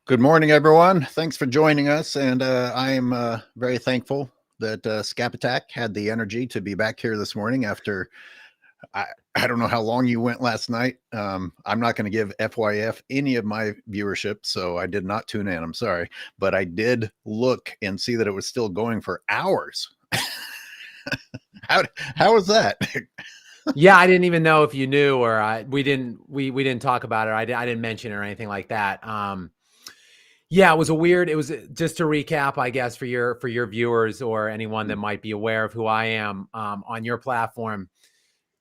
Good morning, everyone. Thanks for joining us. And I am very thankful that Skap Attack had the energy to be back here this morning after I don't know how long you went last night. I'm not going to give FYF any of my viewership, so I did not tune in. I'm sorry. But I did look and see that it was still going for hours. How was that? Yeah, I didn't even know if you knew, or we didn't talk about it. I didn't mention it or anything like that. Yeah, it was just to recap, I guess, for your viewers or anyone that might be aware of who I am on your platform.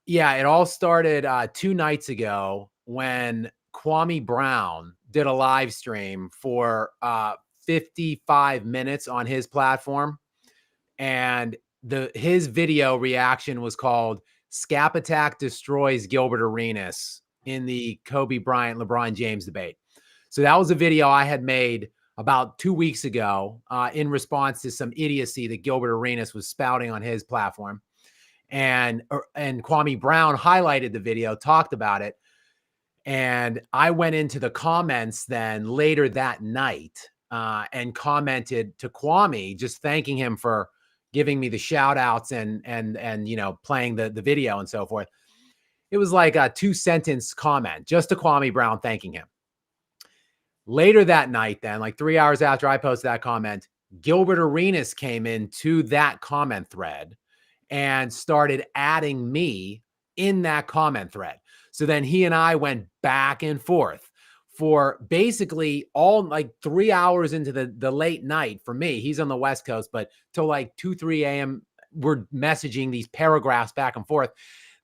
Yeah, it all started 2 nights ago when Kwame Brown did a live stream for 55 minutes on his platform, and his video reaction was called "Skap Attack Destroys Gilbert Arenas" in the Kobe Bryant LeBron James debate. So that was a video I had made about 2 weeks ago in response to some idiocy that Gilbert Arenas was spouting on his platform. And Kwame Brown highlighted the video, talked about it. And I went into the comments then later that night and commented to Kwame, just thanking him for giving me the shout outs and playing the video and so forth. It was like a 2-sentence comment just to Kwame Brown thanking him. Later that night, then, like 3 hours after I posted that comment, Gilbert Arenas came into that comment thread and started adding me in that comment thread. So then he and I went back and forth for basically all like 3 hours into the late night for me. He's on the West Coast, but till like 2-3 a.m. we're messaging these paragraphs back and forth.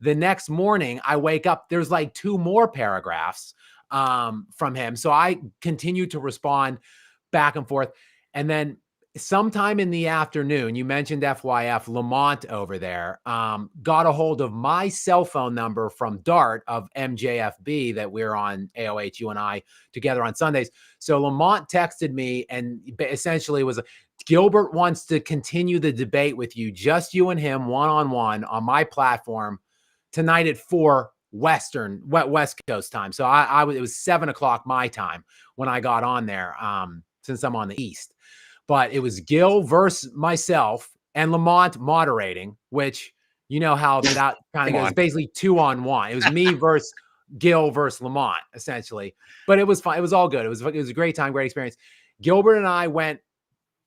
The next morning I wake up, there's like 2 more paragraphs from him. So I continue to respond back and forth. And then sometime in the afternoon, you mentioned FYF, Lamont over there got a hold of my cell phone number from Dart of MJFB that we're on AOH, you and I together on Sundays. So Lamont texted me and essentially was, Gilbert wants to continue the debate with you, just you and him, one-on-one on my platform tonight at 4 West Coast time. So it was 7 o'clock my time when I got on there, since I'm on the East. But it was Gil versus myself and Lamont moderating, which you know how that kind of goes. Basically 2-on-1. It was me versus Gil versus Lamont, essentially. But it was fine. It was all good. It was a great time, great experience. Gilbert and I went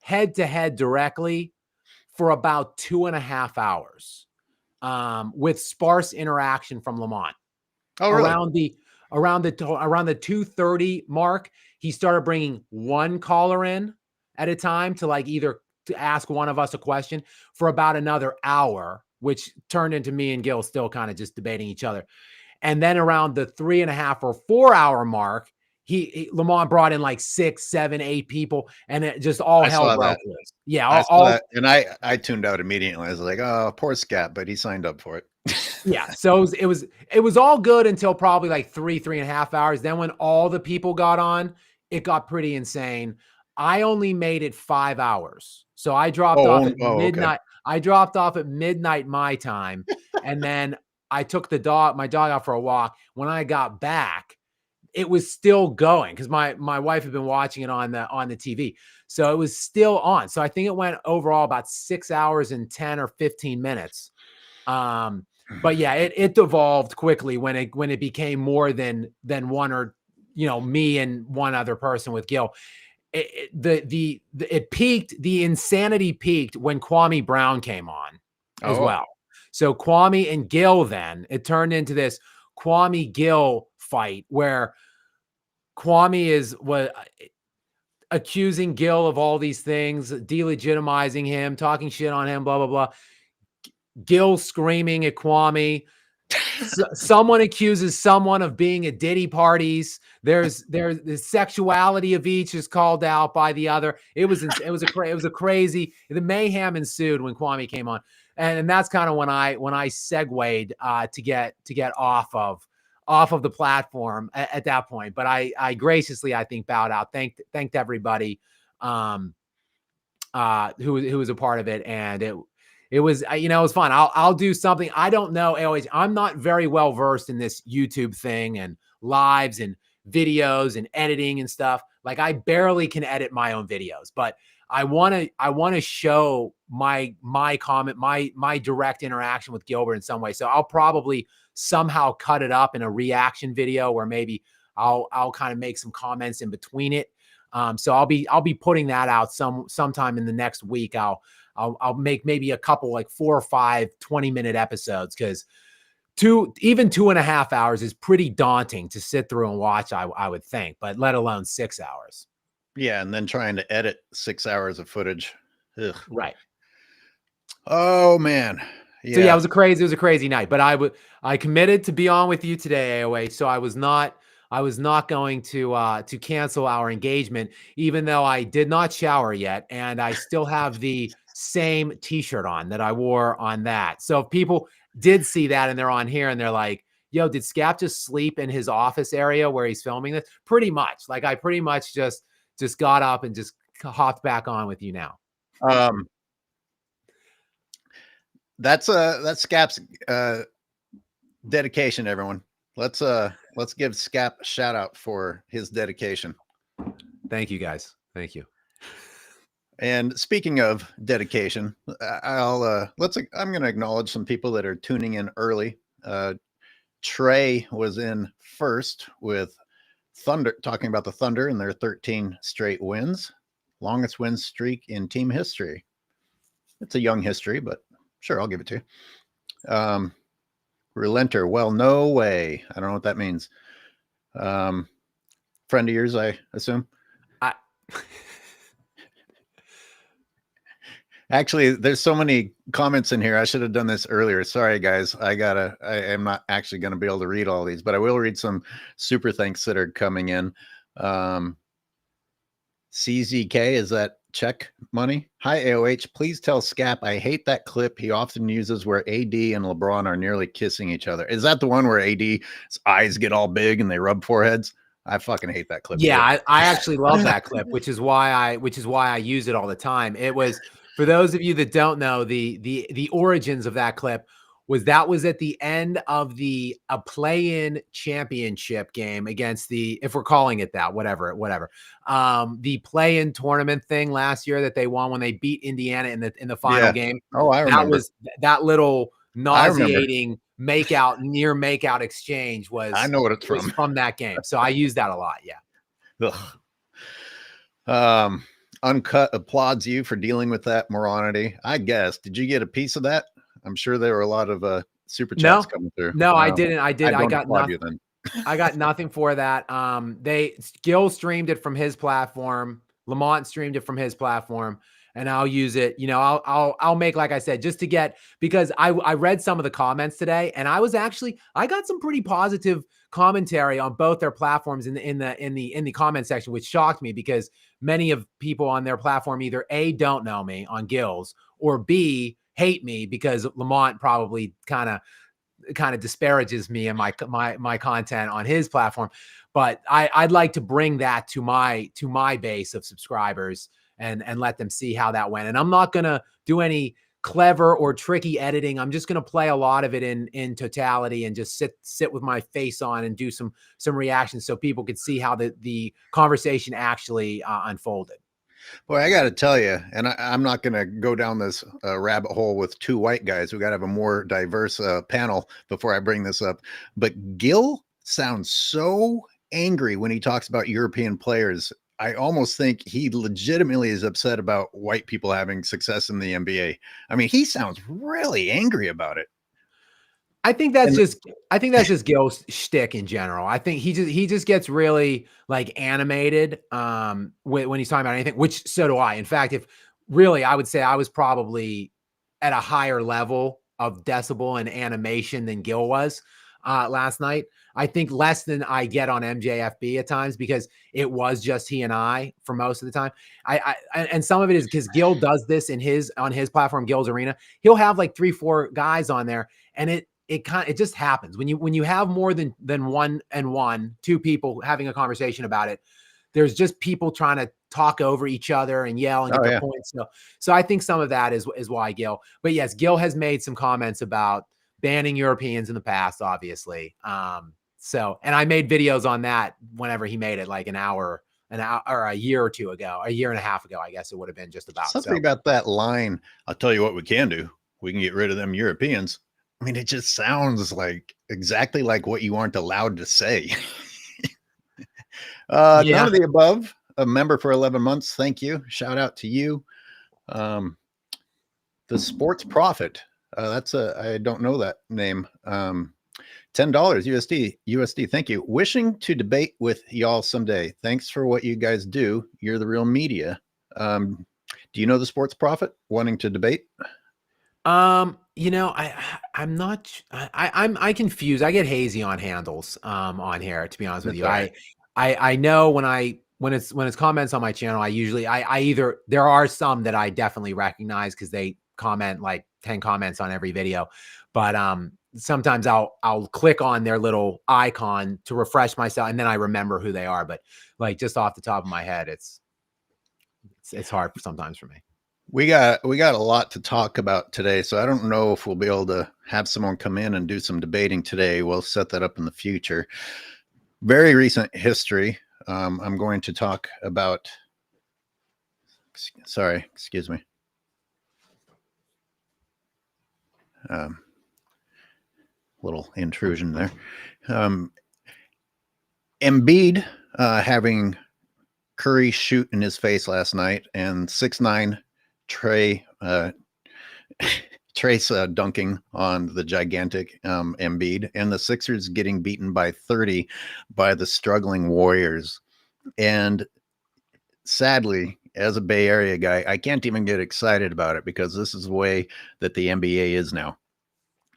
head-to-head directly for about 2.5 hours with sparse interaction from Lamont. Oh, really? Around the 2:30 mark, he started bringing one caller in at a time to either to ask one of us a question for about another hour, which turned into me and Gil still kind of just debating each other. And then around the 3.5 or 4 hour mark, Lamont brought in like 6, 7, 8 people, and it just all hell broke loose. Yeah, I saw that, and I tuned out immediately. I was like, "Oh, poor Skap," but he signed up for it. Yeah, so it was all good until probably like 3.5 hours. Then when all the people got on, it got pretty insane. I only made it 5 hours. So I dropped off at midnight. Okay. I dropped off at midnight my time. And then I took my dog out for a walk. When I got back, it was still going because my wife had been watching it on the TV. So it was still on. So I think it went overall about 6 hours and 10 or 15 minutes. But yeah, it devolved quickly when it became more than one, or me and one other person with Gil. It peaked. The insanity peaked when Kwame Brown came on as well. So Kwame and Gil, then it turned into this Kwame Gil fight where Kwame was accusing Gil of all these things, delegitimizing him, talking shit on him, blah blah blah. Gil screaming at Kwame. Someone accuses someone of being at Diddy parties. There's the sexuality of each is called out by the other. It was a crazy. The mayhem ensued when Kwame came on, and that's kind of when I segued to get off of the platform at that point. But I graciously, I think, bowed out. Thanked everybody who was a part of it, and it was, it was fun. I'll do something. I don't know. I'm not very well versed in this YouTube thing and lives and videos and editing and stuff. Like I barely can edit my own videos, but I want to show my comment, my direct interaction with Gilbert in some way. So I'll probably somehow cut it up in a reaction video where maybe I'll kind of make some comments in between it. So I'll be putting that out sometime in the next week. I'll make maybe a couple, like 4 or 5 20-minute episodes, because even 2.5 hours is pretty daunting to sit through and watch, I would think, but let alone 6 hours. Yeah, and then trying to edit 6 hours of footage. Ugh. Right. Oh man. Yeah. So yeah, it was a crazy night, but I committed to be on with you today, AOH. So I was not going to cancel our engagement, even though I did not shower yet, and I still have the same t-shirt on that I wore on that. So if people did see that and they're on here and they're like, yo, did Skap just sleep in his office area where he's filming this? Pretty much. Like I pretty much just got up and just hopped back on with you now. That's Skap's dedication, everyone. Let's give Skap a shout out for his dedication. Thank you, guys. Thank you. And speaking of dedication, I'm going to acknowledge some people that are tuning in early. Trey was in first with Thunder, talking about the Thunder and their 13 straight wins, longest win streak in team history. It's a young history, but sure, I'll give it to you. Relenter, well, no way. I don't know what that means. Friend of yours, I assume. Actually, there's so many comments in here. I should have done this earlier. Sorry, guys. I am not actually going to be able to read all these, but I will read some super thanks that are coming in. CZK, is that check money? Hi, AOH. Please tell Skap I hate that clip he often uses where AD and LeBron are nearly kissing each other. Is that the one where AD's eyes get all big and they rub foreheads? I fucking hate that clip. Yeah, I actually love that clip, which is why I use it all the time. It was, for those of you that don't know, the origins of that clip was at the end of a play-in championship game against if we're calling it that, whatever. The play-in tournament thing last year that they won when they beat Indiana in the final game. Oh, I remember. That was that little nauseating near makeout exchange was. I know what it's from that game. So I use that a lot. Yeah. Ugh. Uncut applauds you for dealing with that morality. I guess. Did you get a piece of that? I'm sure there were a lot of super chats coming through. No, I didn't. I got nothing. I got nothing for that. Gil streamed it from his platform. Lamont streamed it from his platform, and I'll use it. You know, I'll make, like I said, just to get, because I read some of the comments today, and I got some pretty positive commentary on both their platforms in the comment section, which shocked me, because many of people on their platform either A, don't know me on Gil's, or B, hate me because Lamont probably kind of disparages me and my content on his platform. But I'd like to bring that to my base of subscribers and let them see how that went. And I'm not going to do any clever or tricky editing. I'm just going to play a lot of it in totality and just sit with my face on and do some reactions so people could see how the conversation actually unfolded. Boy, I got to tell you, and I'm not going to go down this rabbit hole with two white guys. We got to have a more diverse panel before I bring this up. But Gil sounds so angry when he talks about European players. I almost think he legitimately is upset about white people having success in the NBA. I mean, he sounds really angry about it. I think that's just Gil's shtick in general. I think he just gets really like animated when he's talking about anything, which so do I. In fact, I would say I was probably at a higher level of decibel and animation than Gil was last night. I think less than I get on MJFB at times, because it was just he and I for most of the time. And some of it is because Gil does this on his platform, Gil's Arena. He'll have like 3-4 guys on there, and it just happens when you have more than two people having a conversation about it. There's just people trying to talk over each other and yell and get their points. So I think some of that is why Gil. But yes, Gil has made some comments about banning Europeans in the past, obviously. So, and I made videos on that whenever he made it, like an hour or a year or two ago, a year and a half ago, I guess it would have been just about. Something about that line. I'll tell you what we can do. We can get rid of them Europeans. I mean, it just sounds like exactly like what you aren't allowed to say. None of the above. A member for 11 months. Thank you. Shout out to you. The Sports Prophet. I don't know that name. $10 USD. Thank you. Wishing to debate with y'all someday. Thanks for what you guys do. You're the real media. Do you know the Sports Prophet wanting to debate? I'm confused. I get hazy on handles on here, to be honest with you. Right. I know when it's comments on my channel, I either, there are some that I definitely recognize because they comment like 10 comments on every video, but sometimes I'll click on their little icon to refresh myself, and then I remember who they are. But like just off the top of my head, it's hard sometimes for me. We got a lot to talk about today, so I don't know if we'll be able to have someone come in and do some debating today. We'll set that up in the future. Very recent history. I'm going to talk about. Sorry, excuse me. Little intrusion there. Embiid having Curry shoot in his face last night, and 6'9" Trace dunking on the gigantic Embiid, and the Sixers getting beaten by 30 by the struggling Warriors. And sadly, as a Bay Area guy, I can't even get excited about it because this is the way that the NBA is now.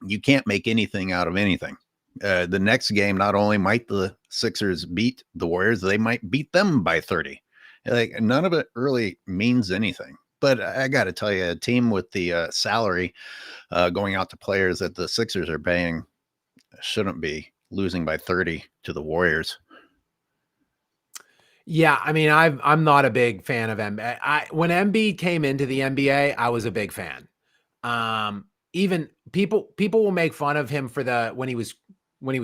You can't make anything out of anything. The next game, not only might the Sixers beat the Warriors, they might beat them by 30. Like, none of it really means anything. But I got to tell you, a team with the salary going out to players that the Sixers are paying shouldn't be losing by 30 to the Warriors. Yeah, I mean, I'm not a big fan of Embiid. When Embiid came into the NBA, I was a big fan. Even people will make fun of him for when he was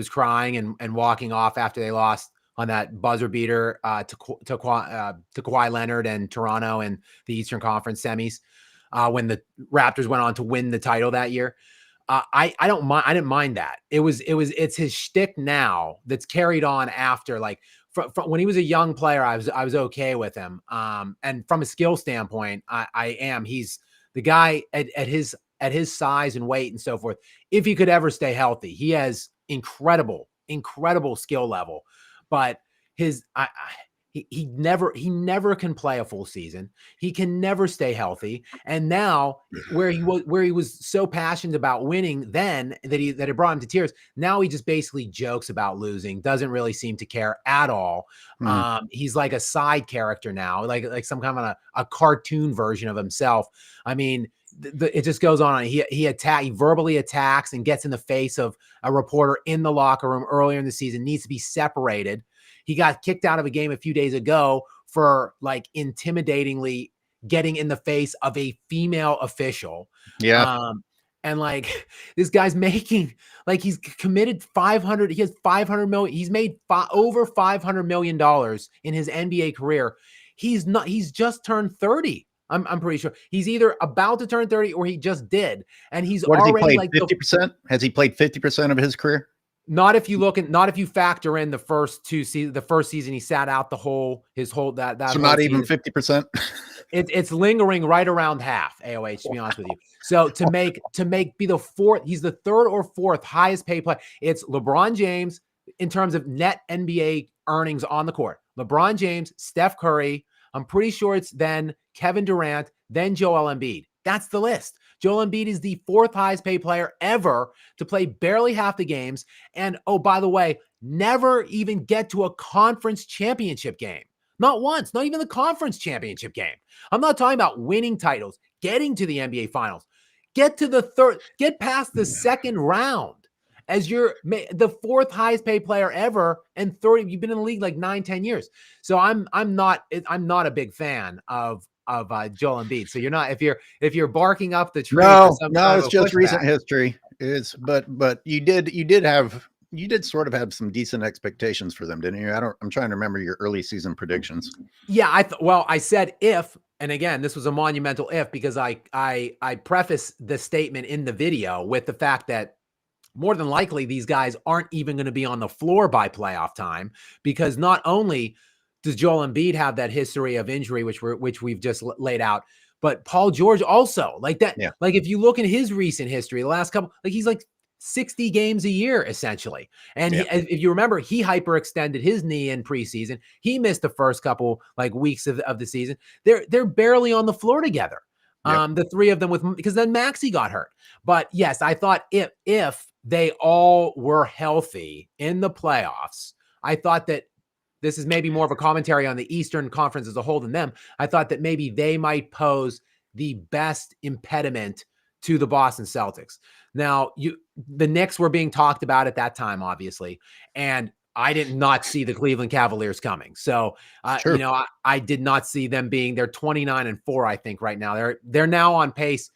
crying and walking off after they lost on that buzzer beater to Kawhi Leonard and Toronto in the Eastern Conference semis when the Raptors went on to win the title that year. I don't mind. I didn't mind that. It's his shtick now that's carried on after, like from when he was a young player. I was okay with him. And from a skill standpoint, he's the guy at his size and weight and so forth. If he could ever stay healthy, he has incredible skill level. But he never can play a full season. He can never stay healthy. And now where he was so passionate about winning then that it brought him to tears. Now he just basically jokes about losing, doesn't really seem to care at all. He's like a side character now, like some kind of a cartoon version of himself. I mean, it just goes on. He verbally attacks and gets in the face of a reporter in the locker room earlier in the season, needs to be separated. He got kicked out of a game a few days ago for like intimidatingly getting in the face of a female official. Yeah. And like this guy's making, like, he's committed 500. He has 500 million. He's made over $500 million in his NBA career. He's just turned 30. I'm pretty sure he's either about to turn 30 or he just did. And he's already like 50%. Has he played 50% of his career? Not if you factor in the first season he sat out so not even 50%. It's lingering right around half AOH, to be honest with you. So to be the fourth, he's the third or fourth highest paid player. It's LeBron James in terms of net NBA earnings on the court. LeBron James, Steph Curry. I'm pretty sure it's then Kevin Durant, then Joel Embiid. That's the list. Joel Embiid is the fourth highest paid player ever to play barely half the games. And, oh, by the way, never even get to a conference championship game. Not once, not even the conference championship game. I'm not talking about winning titles, getting to the NBA finals. Get past the second round as you're the fourth highest paid player ever. And 30, you've been in the league like 9-10 years. So I'm not a big fan of Joel Embiid. So you're not, if you're barking up the tree. No, it's just recent history. But you did have you did sort of have some decent expectations for them, didn't you? I'm trying to remember your early season predictions. Yeah, I said if, and again, this was a monumental if, because I preface the statement in the video with the fact that more than likely these guys aren't even going to be on the floor by playoff time, because not only does Joel Embiid have that history of injury, which we've just laid out, but Paul George also, like that. Yeah. Like if you look at his recent history, the last couple, like he's like 60 games a year essentially. And Yeah. if you remember, he hyperextended his knee in preseason. He missed the first couple like weeks of the season. They're barely on the floor together. Yep. The three of them because then Maxey got hurt. But yes, I thought if they all were healthy in the playoffs, I thought that this is maybe more of a commentary on the Eastern Conference as a whole than them. I thought that maybe they might pose the best impediment to the Boston Celtics. Now, the Knicks were being talked about at that time, obviously, and I did not see the Cleveland Cavaliers coming. So, Sure. I did not see them being. They're 29-4, I think, right now. They're now on pace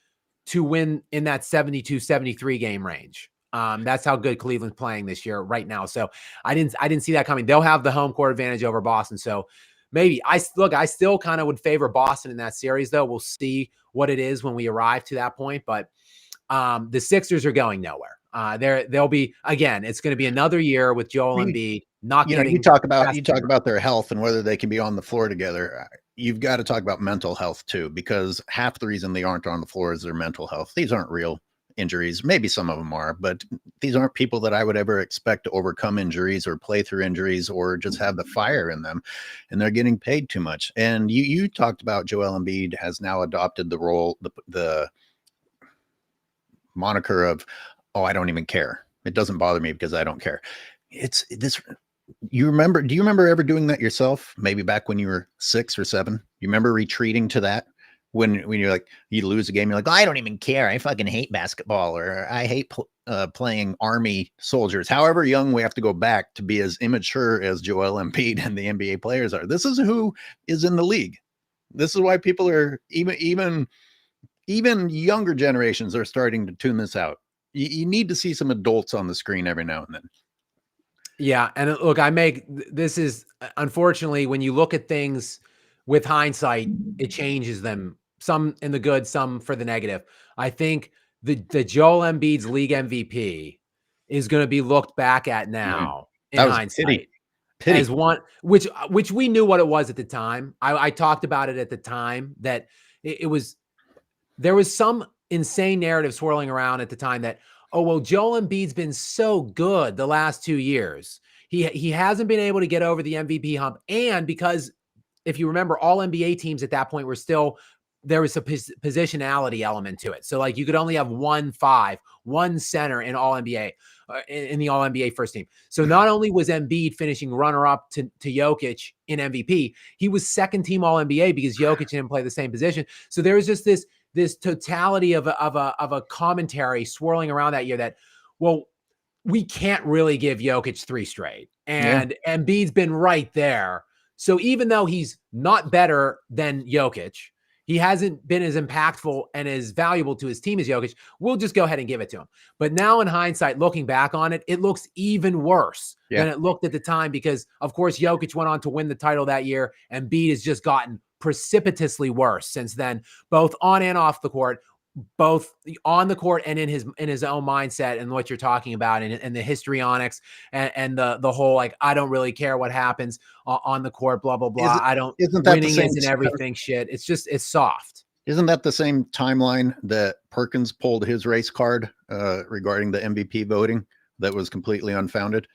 to win in that 72-73 game range. That's how good Cleveland's playing this year right now. So I didn't see that coming. They'll have the home court advantage over Boston. So maybe I still kind of would favor Boston in that series, though. We'll see what it is when we arrive to that point. But the Sixers are going nowhere. They'll be, again, it's going to be another year with Joel Embiid not getting. You talk about their health and whether they can be on the floor together. You've got to talk about mental health too, because half the reason they aren't on the floor is their mental health. These aren't real injuries. Maybe some of them are, but these aren't people that I would ever expect to overcome injuries or play through injuries or just have the fire in them. And they're getting paid too much. And you talked about Joel Embiid has now adopted the role, the moniker of, oh, I don't even care. It doesn't bother me because I don't care. It's this. Do you remember ever doing that yourself? Maybe back when you were 6 or 7, you remember retreating to that when you're like, you lose a game, you're like, oh, I don't even care. I fucking hate basketball, or I hate playing Army soldiers. However young we have to go back to be as immature as Joel Embiid and the NBA players are. This is who is in the league. This is why people are even younger generations are starting to tune this out. You need to see some adults on the screen every now and then. Yeah. And look, this is unfortunately, when you look at things with hindsight, it changes them, some in the good, some for the negative. I think the Joel Embiid's league MVP is going to be looked back at now in hindsight pity. As one, which we knew what it was at the time. I talked about it at the time that there was some insane narrative swirling around at the time that, oh, well, Joel Embiid's been so good the last 2 years. He hasn't been able to get over the MVP hump. And because if you remember, all NBA teams at that point were still, there was a positionality element to it. So like you could only have one center in all NBA, in the all NBA first team. So not only was Embiid finishing runner up to Jokic in MVP, he was second team all NBA because Jokic didn't play the same position. So there was just this totality of a commentary swirling around that year that, well, we can't really give Jokic 3 straight. And Embiid's been right there. So even though he's not better than Jokic, he hasn't been as impactful and as valuable to his team as Jokic, we'll just go ahead and give it to him. But now in hindsight, looking back on it, it looks even worse than it looked at the time because, of course, Jokic went on to win the title that year, and Embiid has just gotten precipitously worse since then, both on and off the court, both on the court and in his own mindset, and what you're talking about, and the histrionics and the whole, like, I don't really care what happens on the court, blah, blah, blah. Isn't everything shit. It's soft. Isn't that the same timeline that Perkins pulled his race card regarding the MVP voting that was completely unfounded?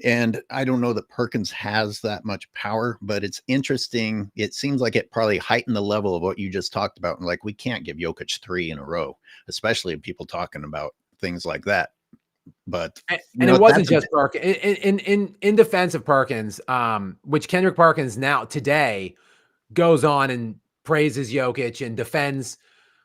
And I don't know that Perkins has that much power, but it's interesting. It seems like it probably heightened the level of what you just talked about. And like, we can't give Jokic 3 in a row, especially people talking about things like that. But it wasn't just Perkins. In defense of Perkins, which Kendrick Perkins now today goes on and praises Jokic and defends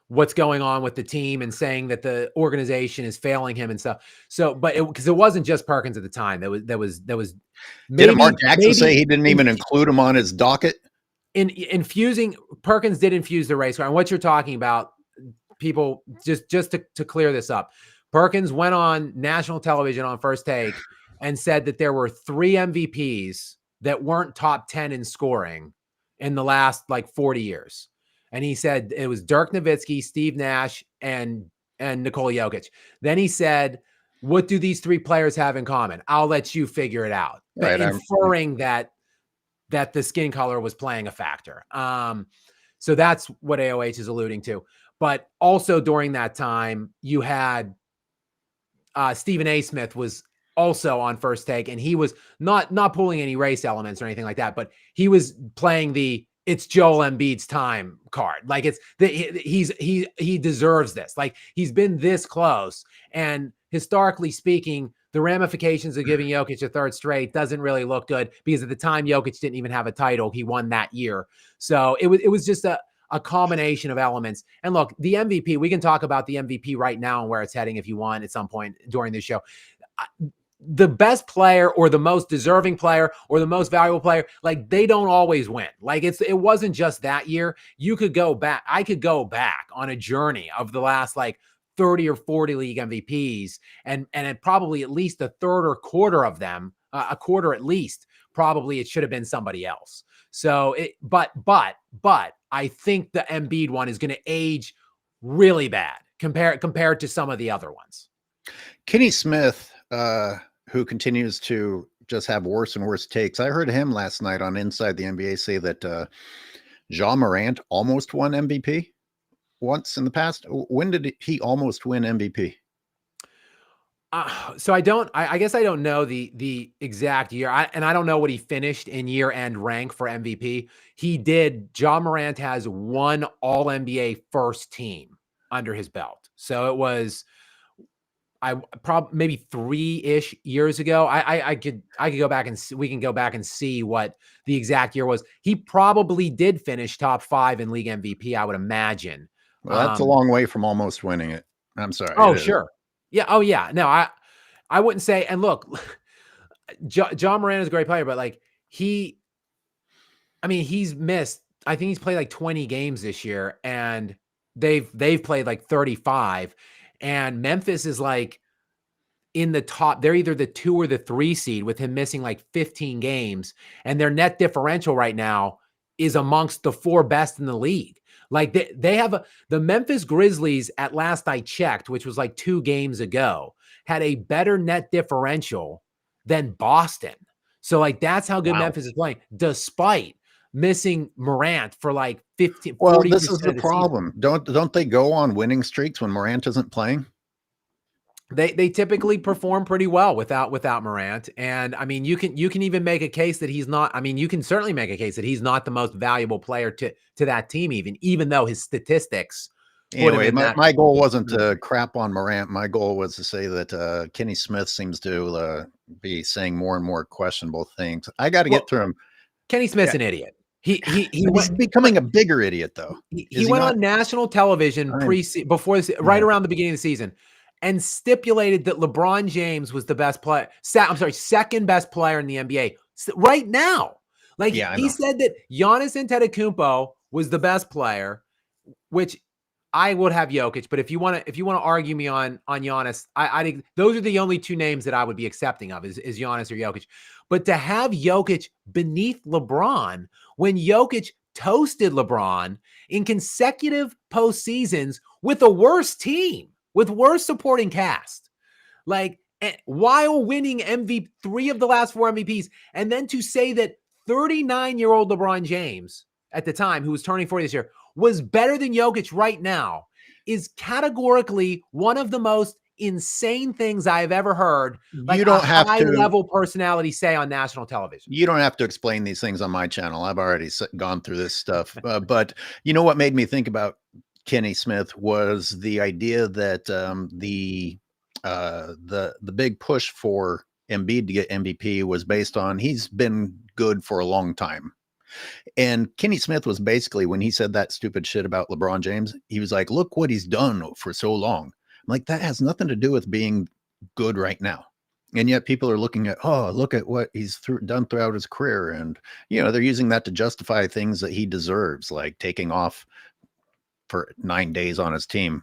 what's going on with the team and saying that the organization is failing him and stuff. So, but because it wasn't just Perkins at the time, there was did Mark Jackson say he didn't even include him on his docket? Perkins did infuse the race car. And what you're talking about, people, just to clear this up, Perkins went on national television on First Take and said that there were 3 MVPs that weren't top 10 in scoring in the last like 40 years. And he said it was Dirk Nowitzki, Steve Nash, and Nikola Jokic. Then he said, what do these 3 players have in common? I'll let you figure it out. Right. Inferring that the skin color was playing a factor. So that's what AOH is alluding to. But also during that time, you had Stephen A. Smith was also on First Take, and he was not pulling any race elements or anything like that, but he was playing the it's Joel Embiid's time card. Like he deserves this. Like he's been this close, and historically speaking, the ramifications of giving Jokic a 3rd straight doesn't really look good because at the time Jokic didn't even have a title. He won that year. So it was just a combination of elements. And look, the MVP, we can talk about the MVP right now and where it's heading if you want at some point during this show. The best player or the most deserving player or the most valuable player, like they don't always win. Like it wasn't just that year. You could go back. I could go back on a journey of the last like 30 or 40 league MVPs and probably at least a third or quarter of them, a quarter at least, probably it should have been somebody else. So but I think the Embiid one is going to age really bad compared to some of the other ones. Kenny Smith, who continues to just have worse and worse takes. I heard him last night on Inside the NBA say that Ja Morant almost won MVP once in the past. When did he almost win MVP? So I guess I don't know the exact year. I don't know what he finished in year-end rank for MVP. Ja Morant has 1 All-NBA first team under his belt. So it was maybe 3-ish years ago. I could go back and we can go back and see what the exact year was. He probably did finish top 5 in league MVP, I would imagine. Well, that's a long way from almost winning it. I'm sorry. Oh, sure. Yeah. Oh, yeah. No, I wouldn't say, and look, John Morant is a great player, but like he's missed, I think he's played like 20 games this year and they've played like 35. And Memphis is like in the top. They're either the 2 or the 3 seed with him missing like 15 games. And their net differential right now is amongst the 4 best in the league. Like they have the Memphis Grizzlies at last I checked, which was like 2 games ago, had a better net differential than Boston. So like that's how good Memphis is playing, despite missing Morant for like 15. Well, this is the problem. Don't they go on winning streaks when Morant isn't playing? They typically perform pretty well without Morant. And I mean, you can even make a case that he's not. I mean, you can certainly make a case that he's not the most valuable player to that team, even though his statistics. Anyway, my goal wasn't to crap on Morant. My goal was to say that Kenny Smith seems to be saying more and more questionable things. I got to get through him. Kenny Smith's an idiot. He's becoming a bigger idiot, though. He went on national television right around the beginning of the season and stipulated that LeBron James was the best player. Second best player in the NBA right now. Like he said that Giannis Antetokounmpo was the best player, which I would have Jokic. But if you want to argue me on Giannis, I think those are the only 2 names that I would be accepting of is Giannis or Jokic. But to have Jokic beneath LeBron when Jokic toasted LeBron in consecutive postseasons with a worse team, with worse supporting cast, like while winning MVP, 3 of the last 4 MVPs, and then to say that 39-year-old LeBron James at the time, who was turning 40 this year, was better than Jokic right now is categorically one of the most insane things I've ever heard. Like you don't have high-level personality say on national television. You don't have to explain these things on my channel. I've already gone through this stuff. But you know what made me think about Kenny Smith was the idea that the big push for Embiid to get MVP was based on he's been good for a long time. And Kenny Smith was basically, when he said that stupid shit about LeBron James, he was like, look what he's done for so long. I'm like, that has nothing to do with being good right now. And yet people are looking at, oh, look at what he's done throughout his career. And, they're using that to justify things that he deserves, like taking off for 9 days on his team.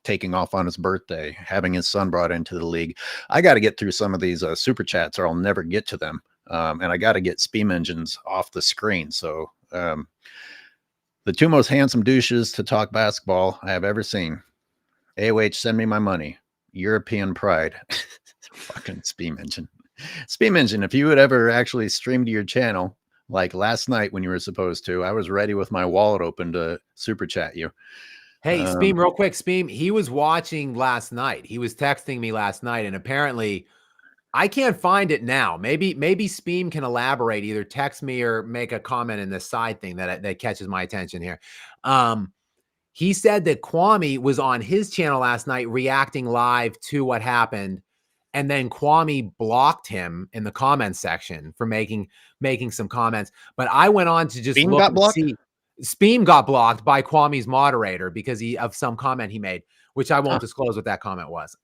taking off on his birthday, having his son brought into the league. I got to get through some of these super chats or I'll never get to them. And I got to get Steam Engines off the screen. So the two most handsome douches to talk basketball I have ever seen. AOH, send me my money. European pride. Fucking Steam Engine. Steam Engine, if you would ever actually stream to your channel, like last night when you were supposed to, I was ready with my wallet open to super chat you. Hey, Speem, real quick, Speem, he was watching last night. He was texting me last night, and apparently I can't find it now. Maybe Speem can elaborate, either text me or make a comment in the side thing that catches my attention here. He said that Kwame was on his channel last night reacting live to what happened, and then Kwame blocked him in the comment section for making some comments. But I went on to just Speem look got and blocked? see. Speem got blocked by Kwame's moderator because of some comment he made, which I won't disclose what that comment was.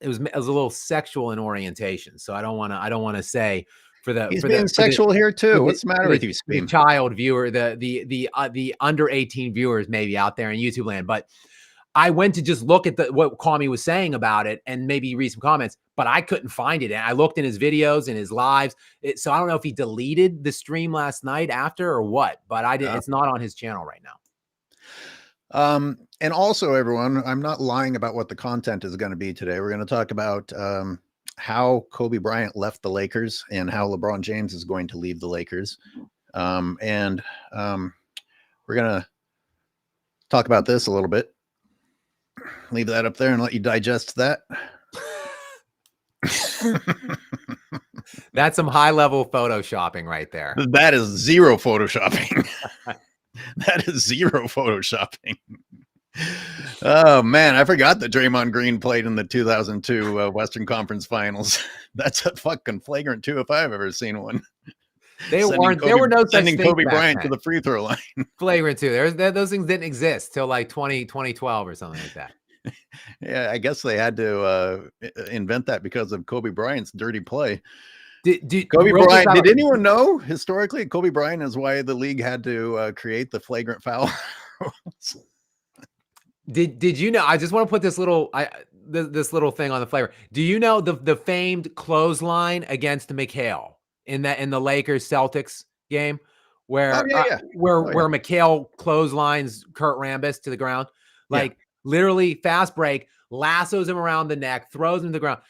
It was a little sexual in orientation, so I don't want to say for the He's being sexual here too. What's the matter with you, the Speem? child viewer, the under 18 viewers maybe out there in YouTube land. But I went to just look at what Kwame was saying about it and maybe read some comments, but I couldn't find it. And I looked in his videos and his lives. So I don't know if he deleted the stream last night after or what, but I didn't. It's not on his channel right now. And also, everyone, I'm not lying about what the content is going to be today. We're going to talk about how Kobe Bryant left the Lakers and how LeBron James is going to leave the Lakers. And we're going to talk about this a little bit. Leave that up there and let you digest that. That's some high level photoshopping right there. That is zero photoshopping. That is zero photoshopping. Oh man, I forgot that Draymond Green played in the 2002 Western Conference Finals. That's a fucking flagrant 2 if I've ever seen one. There were no such sending thing Kobe back Bryant then. to the free throw line. Flagrant 2. Those things didn't exist till like 2012 or something like that. Yeah, I guess they had to invent that because of Kobe Bryant's dirty play. Kobe Bryant, did anyone know historically Kobe Bryant is why the league had to create the flagrant foul? Did you know? I just want to put this little thing on the flavor. Do you know the famed clothesline against McHale in the Lakers Celtics game where McHale clotheslines Kurt Rambis to the ground, literally fast break, lassos him around the neck, throws him to the ground.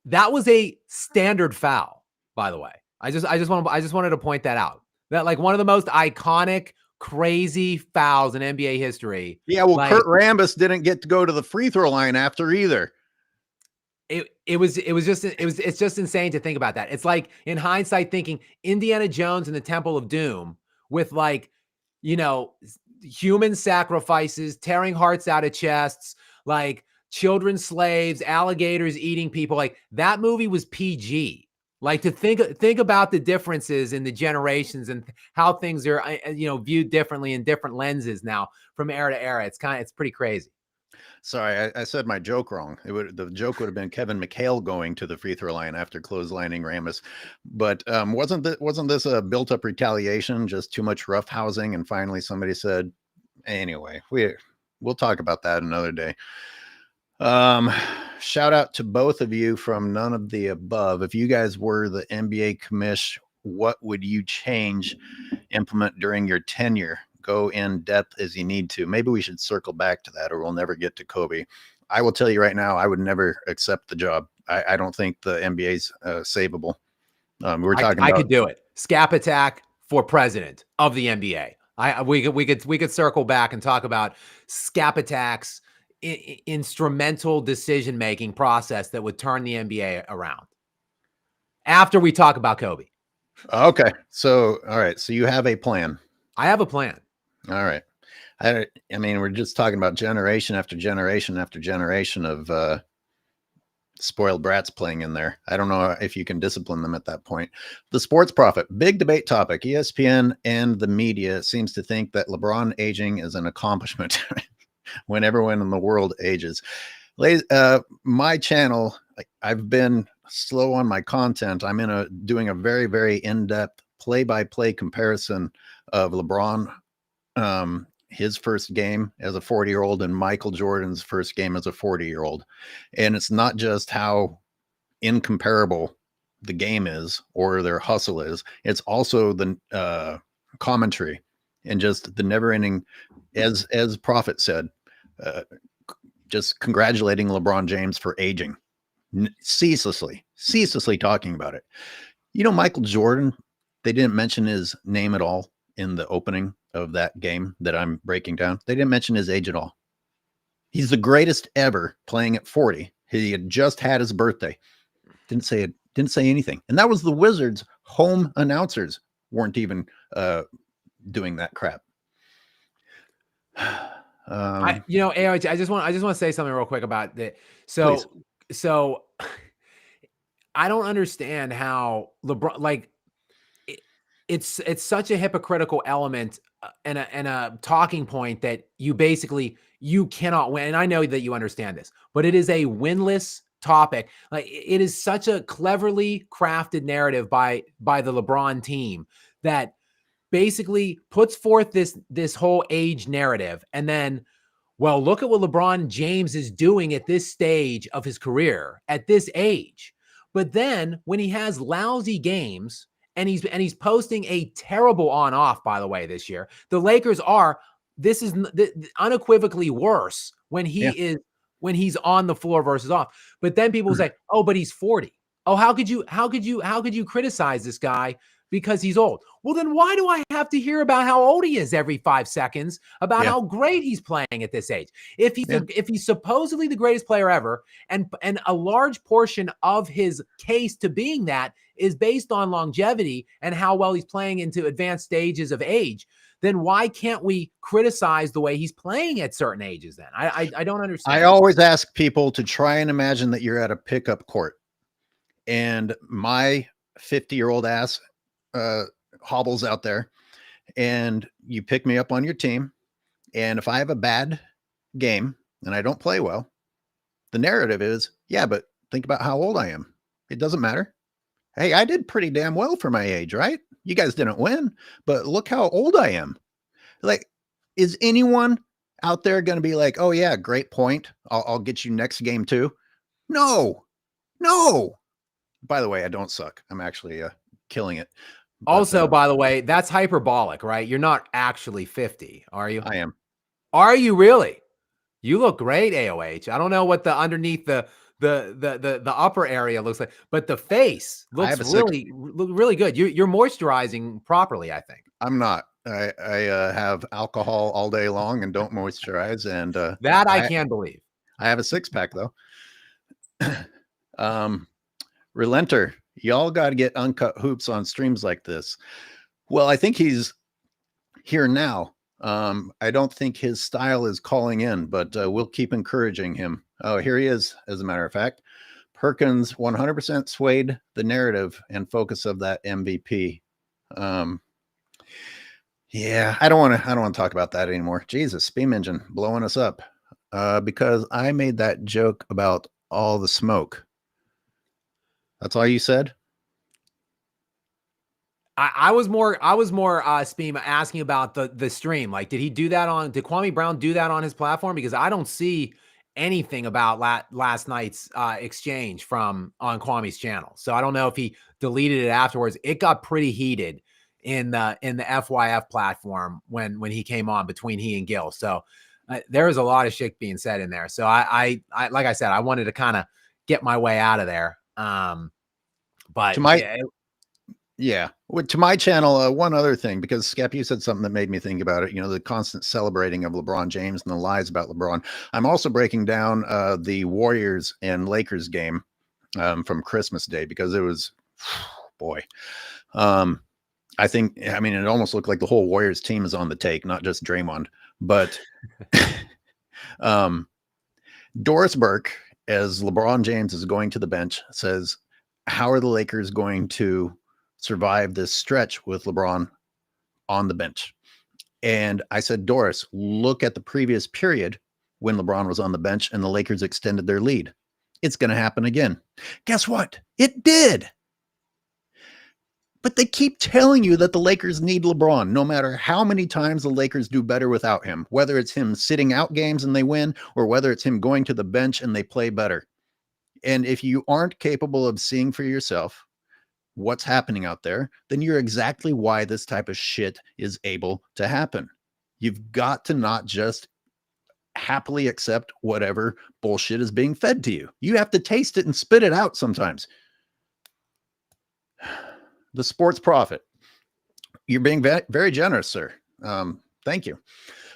That was a standard foul, by the way. I just wanted to point that out. That like one of the most iconic, crazy fouls in NBA history. Yeah, well, Kurt Rambis didn't get to go to the free throw line after either. It's just insane to think about that. It's like in hindsight thinking Indiana Jones and the Temple of Doom with human sacrifices, tearing hearts out of chests, like children slaves, alligators eating people. Like that movie was PG. Like to think about the differences in the generations and how things are, viewed differently in different lenses now from era to era. It's pretty crazy. Sorry, I said my joke wrong. The joke would have been Kevin McHale going to the free throw line after clotheslining Rambis. But wasn't this a built up retaliation? Just too much roughhousing, and finally somebody said, anyway, we'll talk about that another day. Shout out to both of you from None of the Above. If you guys were the NBA commish, what would you change, implement during your tenure? Go in depth as you need to. Maybe we should circle back to that or we'll never get to Kobe. I will tell you right now, I would never accept the job. I don't think the NBA's savable. I could do it. Skap Attack for president of the NBA. We could circle back and talk about Skap Attack's instrumental decision-making process that would turn the NBA around after we talk about Kobe. Okay. So, all right. So you have a plan. I have a plan. All right. I mean, we're just talking about generation after generation after generation of spoiled brats playing in there. I don't know if you can discipline them at that point. The sports prophet, big debate topic. ESPN and the media seems to think that LeBron aging is an accomplishment when everyone in the world ages. My channel, I've been slow on my content. I'm doing a very, very in-depth play-by-play comparison of LeBron his first game as a 40-year-old and Michael Jordan's first game as a 40-year-old. And it's not just how incomparable the game is or their hustle is. It's also the commentary and just the never ending, as Prophet said, just congratulating LeBron James for aging, ceaselessly talking about it. You know, Michael Jordan, they didn't mention his name at all in the opening of that game that I'm breaking down. They didn't mention his age at all. He's the greatest ever, playing at 40. He had just had his birthday. Didn't say anything. And that was the Wizards' home announcers weren't even doing that crap. AOH, I just want to say something real quick about that. So I don't understand how LeBron, like, it's such a hypocritical element and a talking point that you cannot win. And I know that you understand this, but it is a winless topic. Like, it is such a cleverly crafted narrative by the LeBron team that basically puts forth this whole age narrative. And then, well, look at what LeBron James is doing at this stage of his career at this age. But then when he has lousy games and he's posting a terrible on-off, by the way, this year, the Lakers this is unequivocally worse when he's on the floor versus off. But then people say, oh, but he's 40. Oh, how could you criticize this guy because he's old? Well, then why do I have to hear about how old he is every 5 seconds about how great he's playing at this age? If he's supposedly the greatest player ever, and a large portion of his case to being that is based on longevity and how well he's playing into advanced stages of age, then why can't we criticize the way he's playing at certain ages then? I don't understand. I always ask people to try and imagine that you're at a pickup court and my 50-year-old ass hobbles out there and you pick me up on your team. And if I have a bad game and I don't play well, the narrative is, yeah, but think about how old I am. It doesn't matter. Hey, I did pretty damn well for my age, right? You guys didn't win, but look how old I am. Like, is anyone out there going to be like, oh yeah, great point, I'll get you next game too? No. By the way, I don't suck. I'm actually killing it. Also, by the way, that's hyperbolic, right? You're not actually 50, are you? I am. Are you really? You look great, AOH. I don't know what the underneath the upper area looks like, but the face looks really good. You're moisturizing properly, I think. I'm not. I have alcohol all day long and don't moisturize, and that I can believe. I have a 6-pack though. Relenter, y'all got to get Uncut Hoops on streams like this. Well, I think he's here now. I don't think his style is calling in, but we'll keep encouraging him. Oh, here he is, as a matter of fact. Perkins 100% swayed the narrative and focus of that MVP. Yeah, I don't want to talk about that anymore. Jesus, Steam Engine blowing us up because I made that joke about all the smoke. That's all you said? I was more Speem asking about the stream. Like, did Kwame Brown do that on his platform? Because I don't see anything about last night's exchange on Kwame's channel. So I don't know if he deleted it afterwards. It got pretty heated in the FYF platform when he came on between he and Gil. So there was a lot of shit being said in there. So I like I said, I wanted to kind of get my way out of there. But to my channel, one other thing, because Skap, you said something that made me think about it. You know, the constant celebrating of LeBron James and the lies about LeBron. I'm also breaking down the Warriors and Lakers game from Christmas Day, because it was, boy, I mean, it almost looked like the whole Warriors team is on the take, not just Draymond. But Doris Burke, as LeBron James is going to the bench, says, how are the Lakers going to survive this stretch with LeBron on the bench? And I said, Doris, look at the previous period when LeBron was on the bench and the Lakers extended their lead. It's going to happen again. Guess what? It did. But they keep telling you that the Lakers need LeBron, no matter how many times the Lakers do better without him, whether it's him sitting out games and they win, or whether it's him going to the bench and they play better. And if you aren't capable of seeing for yourself what's happening out there, then you're exactly why this type of shit is able to happen. You've got to not just happily accept whatever bullshit is being fed to you. You have to taste it and spit it out sometimes. The sports prophet. You're being very generous, sir. Thank you.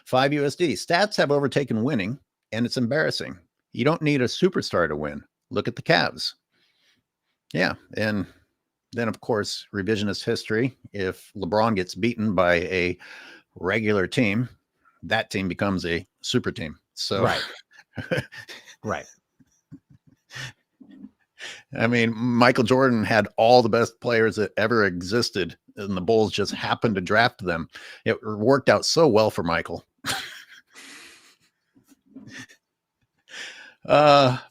5 USD. Stats have overtaken winning, and it's embarrassing. You don't need a superstar to win. Look at the Cavs. Yeah, and then, of course, revisionist history. If LeBron gets beaten by a regular team, that team becomes a super team. So, Right. I mean, Michael Jordan had all the best players that ever existed, and the Bulls just happened to draft them. It worked out so well for Michael.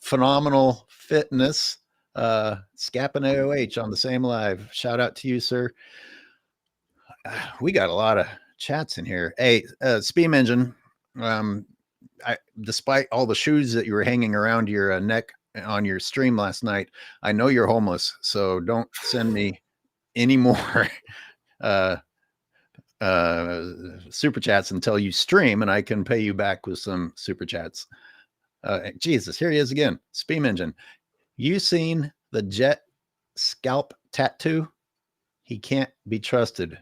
Phenomenal fitness. Skap and AOH on the same live. Shout out to you, sir. We got a lot of chats in here. Hey, Steam Engine. Despite all the shoes that you were hanging around your neck on your stream last night, I know you're homeless, so don't send me any more super chats until you stream, and I can pay you back with some super chats. Jesus, here he is again. Steam Engine. You seen the Jet scalp tattoo? He can't be trusted.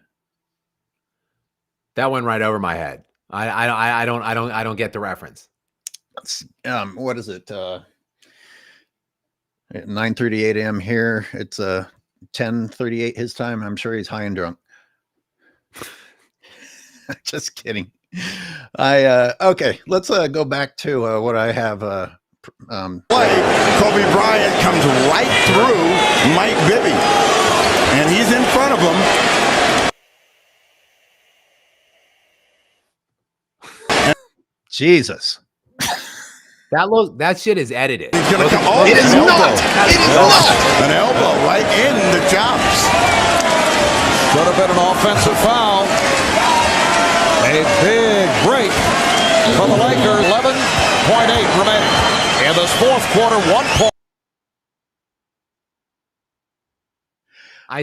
That went right over my head. I don't get the reference. What is it? 9:38 a.m. here. It's 10:38 his time. I'm sure he's high and drunk. Just kidding. Okay, let's go back to what I have. Kobe Bryant comes right through Mike Bibby, and he's in front of him. Jesus. That shit is edited. He's gonna come. Oh, it is not. It is not. An elbow right in the chops. Should have been an offensive foul. A big break for the Lakers. 11.8 remaining in this fourth quarter. 1 point. I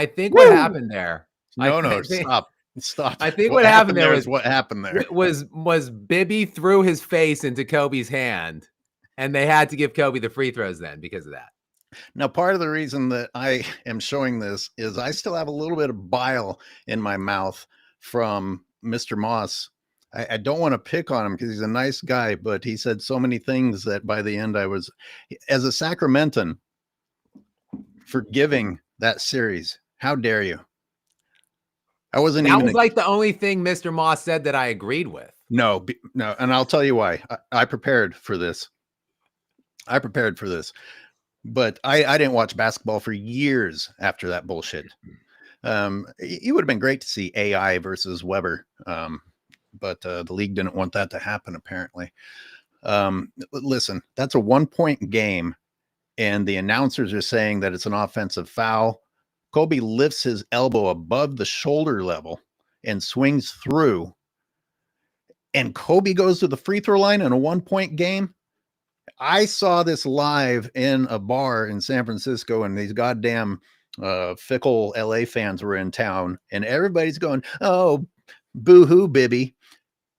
think what happened there. Stop. I think what happened there is what happened there was Bibby threw his face into Kobe's hand, and they had to give Kobe the free throws then because of that. Now, part of the reason that I am showing this is I still have a little bit of bile in my mouth from Mr. Moss. I don't want to pick on him because he's a nice guy, but he said so many things that by the end I was, as a Sacramentan, forgiving that series. How dare you? I wasn't That even was like the only thing Mr. Moss said that I agreed with. No, and I'll tell you why. I prepared for this. But I didn't watch basketball for years after that bullshit. It would have been great to see AI versus Weber, but the league didn't want that to happen, apparently. Listen, that's a 1-point game, and the announcers are saying that it's an offensive foul. Kobe lifts his elbow above the shoulder level and swings through, and Kobe goes to the free throw line in a 1-point game. I saw this live in a bar in San Francisco, and these goddamn fickle LA fans were in town, and everybody's going, "Oh, boo-hoo, Bibby."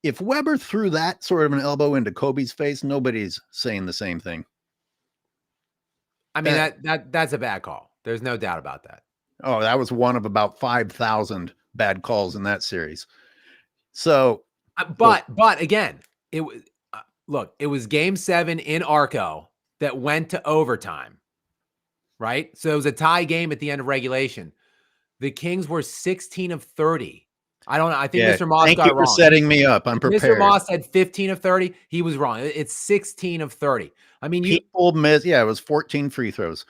If Weber threw that sort of an elbow into Kobe's face, nobody's saying the same thing. I mean, that's a bad call. There's no doubt about that. Oh, that was one of about 5,000 bad calls in that series. So, but again, it was look, it was game 7 in Arco that went to overtime, right? So it was a tie game at the end of regulation. The Kings were 16 of 30. I don't know. I think Mr. Moss got it wrong. Thank you for setting me up. I'm prepared. Mr. Moss said 15 of 30. He was wrong. It's 16 of 30. I mean, people miss. Yeah, it was 14 free throws.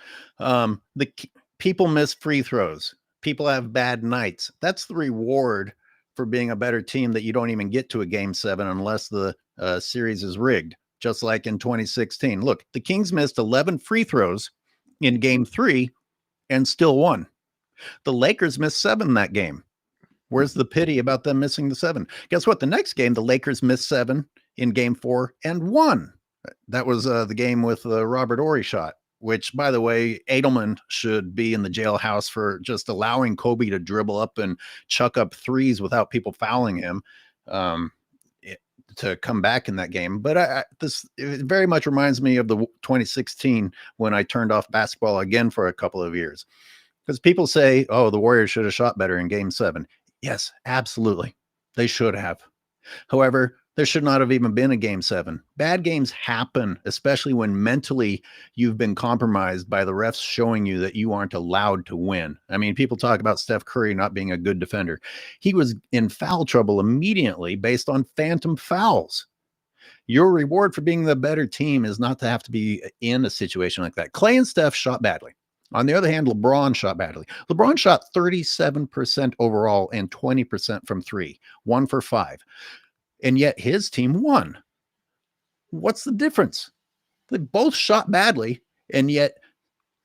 People miss free throws. People have bad nights. That's the reward for being a better team, that you don't even get to a game 7 unless the series is rigged, just like in 2016. Look, the Kings missed 11 free throws in game 3 and still won. The Lakers missed 7 that game. Where's the pity about them missing the 7? Guess what? The next game, the Lakers missed 7 in game 4 and won. That was the game with the Robert Horry shot, which, by the way, Edelman should be in the jailhouse for just allowing Kobe to dribble up and chuck up threes without people fouling him to come back in that game. But it very much reminds me of the 2016 when I turned off basketball again for a couple of years. Because people say, oh, the Warriors should have shot better in game 7. Yes, absolutely. They should have. However, there should not have even been a game 7. Bad games happen, especially when mentally you've been compromised by the refs showing you that you aren't allowed to win. I mean, people talk about Steph Curry not being a good defender. He was in foul trouble immediately based on phantom fouls. Your reward for being the better team is not to have to be in a situation like that. Clay and Steph shot badly. On the other hand, LeBron shot badly. LeBron shot 37% overall and 20% from 3, 1 for 5. And yet his team won. What's the difference? They both shot badly, and yet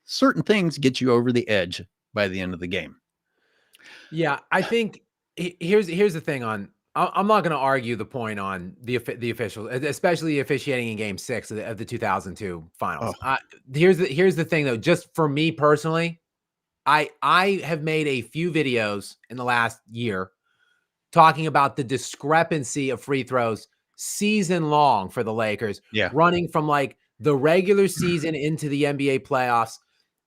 certain things get you over the edge by the end of the game. Yeah, I think here's the thing on. I'm not going to argue the point on the officials, especially officiating in Game 6 of the 2002 finals. Oh. Here's the thing, though. Just for me personally, I have made a few videos in the last year talking about the discrepancy of free throws season long for the Lakers, running from like the regular season into the NBA playoffs.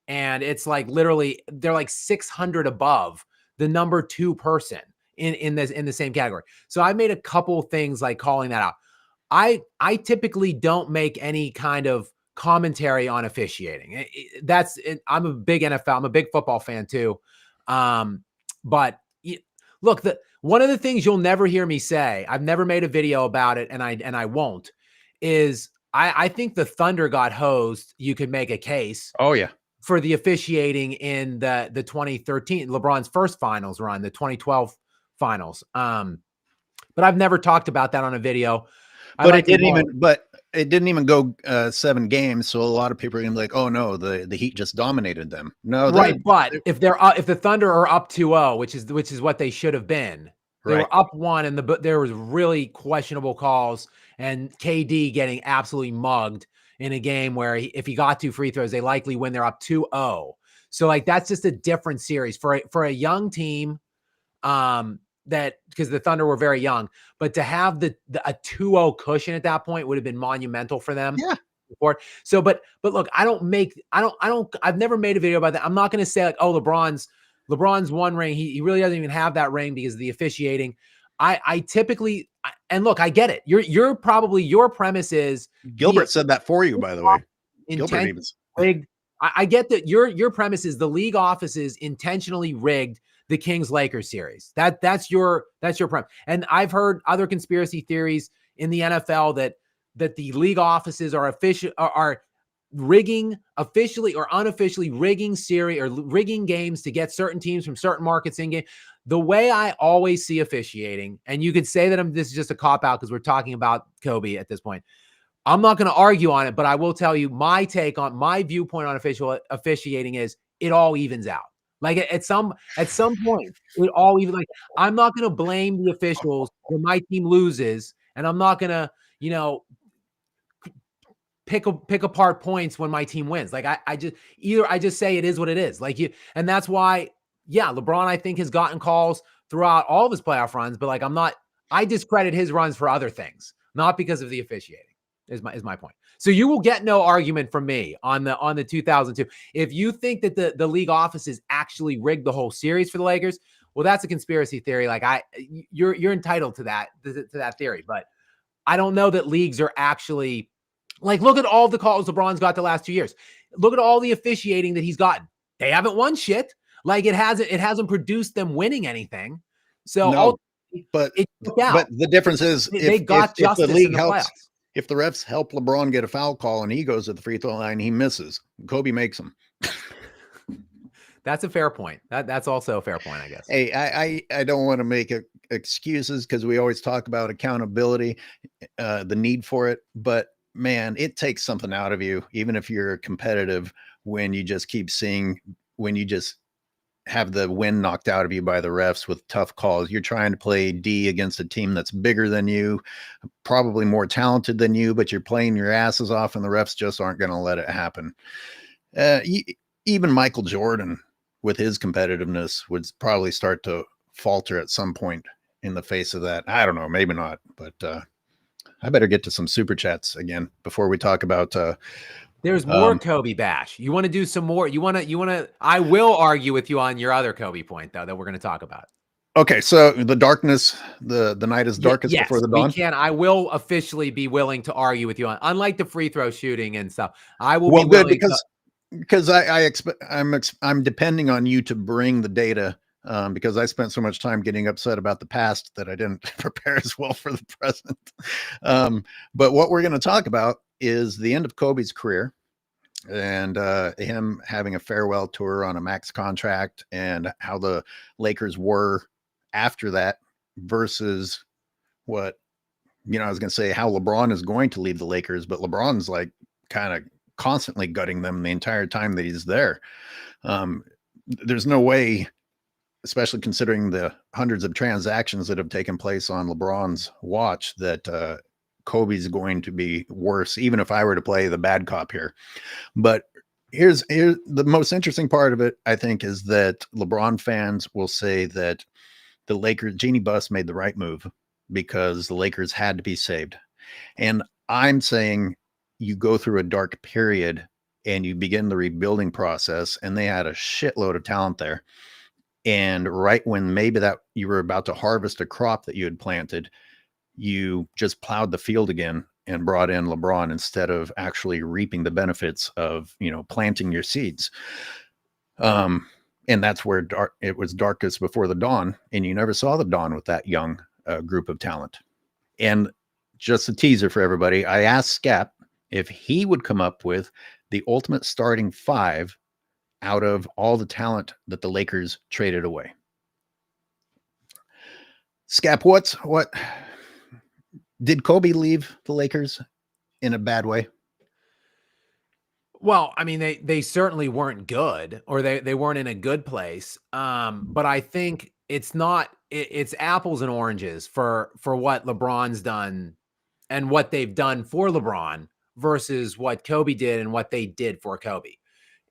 And it's like literally they're like 600 above the number 2 person in the same category. So I made a couple things like calling that out. I typically don't make any kind of commentary on officiating. I'm a big NFL, I'm a big football fan too. But look, one of the things you'll never hear me say, I've never made a video about it, and I won't, is I think the Thunder got hosed. You could make a case. Oh yeah. For the officiating in the 2013 LeBron's first finals run, the 2012 finals. But I've never talked about that on a video. But it didn't even go 7 games. So a lot of people are gonna be like, oh no, the Heat just dominated them. No, right. But if the Thunder are up 2-0, which is what they should have been, they were up 1, and there was really questionable calls, and KD getting absolutely mugged in a game where if he got 2 free throws, they likely win. They're up 2-0. So like that's just a different series for a young team. That because the Thunder were very young, but to have a 2-0 cushion at that point would have been monumental for them. Yeah. So, but look, I've never made a video about that. I'm not going to say like, oh, LeBron's 1 ring. He really doesn't even have that ring because of the officiating. I typically, and look, I get it. Your premise is Gilbert said that for you, by the way. Rigged. I get that your premise is the league offices intentionally rigged the Kings-Lakers series. That's your premise. And I've heard other conspiracy theories in the NFL that the league offices are rigging, officially or unofficially rigging series or rigging games to get certain teams from certain markets in game. The way I always see officiating, and you could say that this is just a cop-out because we're talking about Kobe at this point. I'm not going to argue on it, but I will tell you my take on my viewpoint on officiating is it all evens out. Like at some point, it all even like I'm not going to blame the officials when my team loses, and I'm not going to pick apart points when my team wins. Like I just say it is what it is. Like and that's why LeBron I think has gotten calls throughout all of his playoff runs, but like I discredit his runs for other things, not because of the officiating. Is my point. So you will get no argument from me on the 2002. If you think that the league offices actually rigged the whole series for the Lakers, well, that's a conspiracy theory. Like you're entitled to that theory, but I don't know that leagues are actually like, look at all the calls LeBron's got the last 2 years. Look at all the officiating that he's gotten. They haven't won shit. Like it hasn't produced them winning anything. So no, but the difference is they got justice if the league in the helps. playoffs. If the refs help LeBron get a foul call and he goes to the free throw line, he misses. Kobe makes him. That's a fair point. That's also a fair point, I guess. Hey, I don't want to make excuses because we always talk about accountability, the need for it. But man, it takes something out of you, even if you're competitive, when you just keep seeing, when you just have the wind knocked out of you by the refs with tough calls. You're trying to play D against a team that's bigger than you, probably more talented than you, but you're playing your asses off, and the refs just aren't going to let it happen. Even Michael Jordan, with his competitiveness, would probably start to falter at some point in the face of that. I don't know, maybe not, but I better get to some super chats again before we talk about there's more Kobe bash. You want to do some more? You want to, I will argue with you on your other Kobe point, though, that we're going to talk about. Okay. So the darkness, the night is darkest before the dawn. We can. I will officially be willing to argue with you on, unlike the free throw shooting and stuff. I will be willing because I'm depending on you to bring the data, because I spent so much time getting upset about the past that I didn't prepare as well for the present. But what we're going to talk about is the end of Kobe's career, and him having a farewell tour on a max contract, and how the Lakers were after that versus what, I was going to say how LeBron is going to leave the Lakers, but LeBron's like kind of constantly gutting them the entire time that he's there. There's no way, especially considering the hundreds of transactions that have taken place on LeBron's watch, that Kobe's going to be worse, even if I were to play the bad cop here. But here's the most interesting part of it, I think, is that LeBron fans will say that the Lakers, Jeannie Buss made the right move because the Lakers had to be saved. And I'm saying you go through a dark period and you begin the rebuilding process, and they had a shitload of talent there. And right when maybe that you were about to harvest a crop that you had planted, you just plowed the field again and brought in LeBron instead of actually reaping the benefits of, planting your seeds. And that's where it was darkest before the dawn, and you never saw the dawn with that young group of talent. And just a teaser for everybody, I asked Skap if he would come up with the ultimate starting five out of all the talent that the Lakers traded away. Skap, what did Kobe leave the Lakers in a bad way? Well, I mean, they certainly weren't good, or they weren't in a good place. But I think it's apples and oranges for what LeBron's done and what they've done for LeBron versus what Kobe did and what they did for Kobe.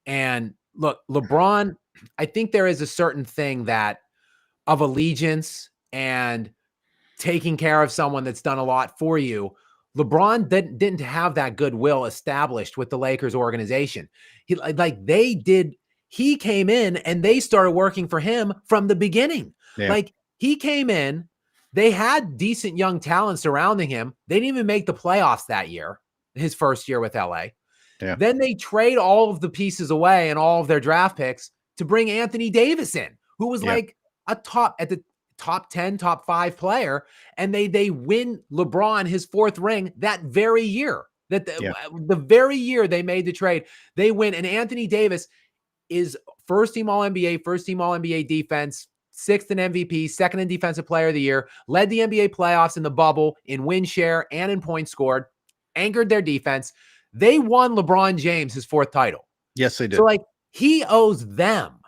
And look, LeBron, I think there is a certain thing that of allegiance and taking care of someone that's done a lot for you. LeBron didn't have that goodwill established with the Lakers organization. He came in and they started working for him from the beginning. Yeah. Like, he came in, they had decent young talent surrounding him. They didn't even make the playoffs that year, his first year with LA. Yeah. Then they trade all of the pieces away and all of their draft picks to bring Anthony Davis in, who was like a top 10, top 5 player. And they win LeBron his 4th ring that very year. The very year they made the trade, they win. And Anthony Davis is first team All-NBA, first team All-NBA defense, 6th in MVP, 2nd in defensive player of the year, led the NBA playoffs in the bubble in win share and in points scored, anchored their defense. They won LeBron James his 4th title. Yes, they did. So he owes them.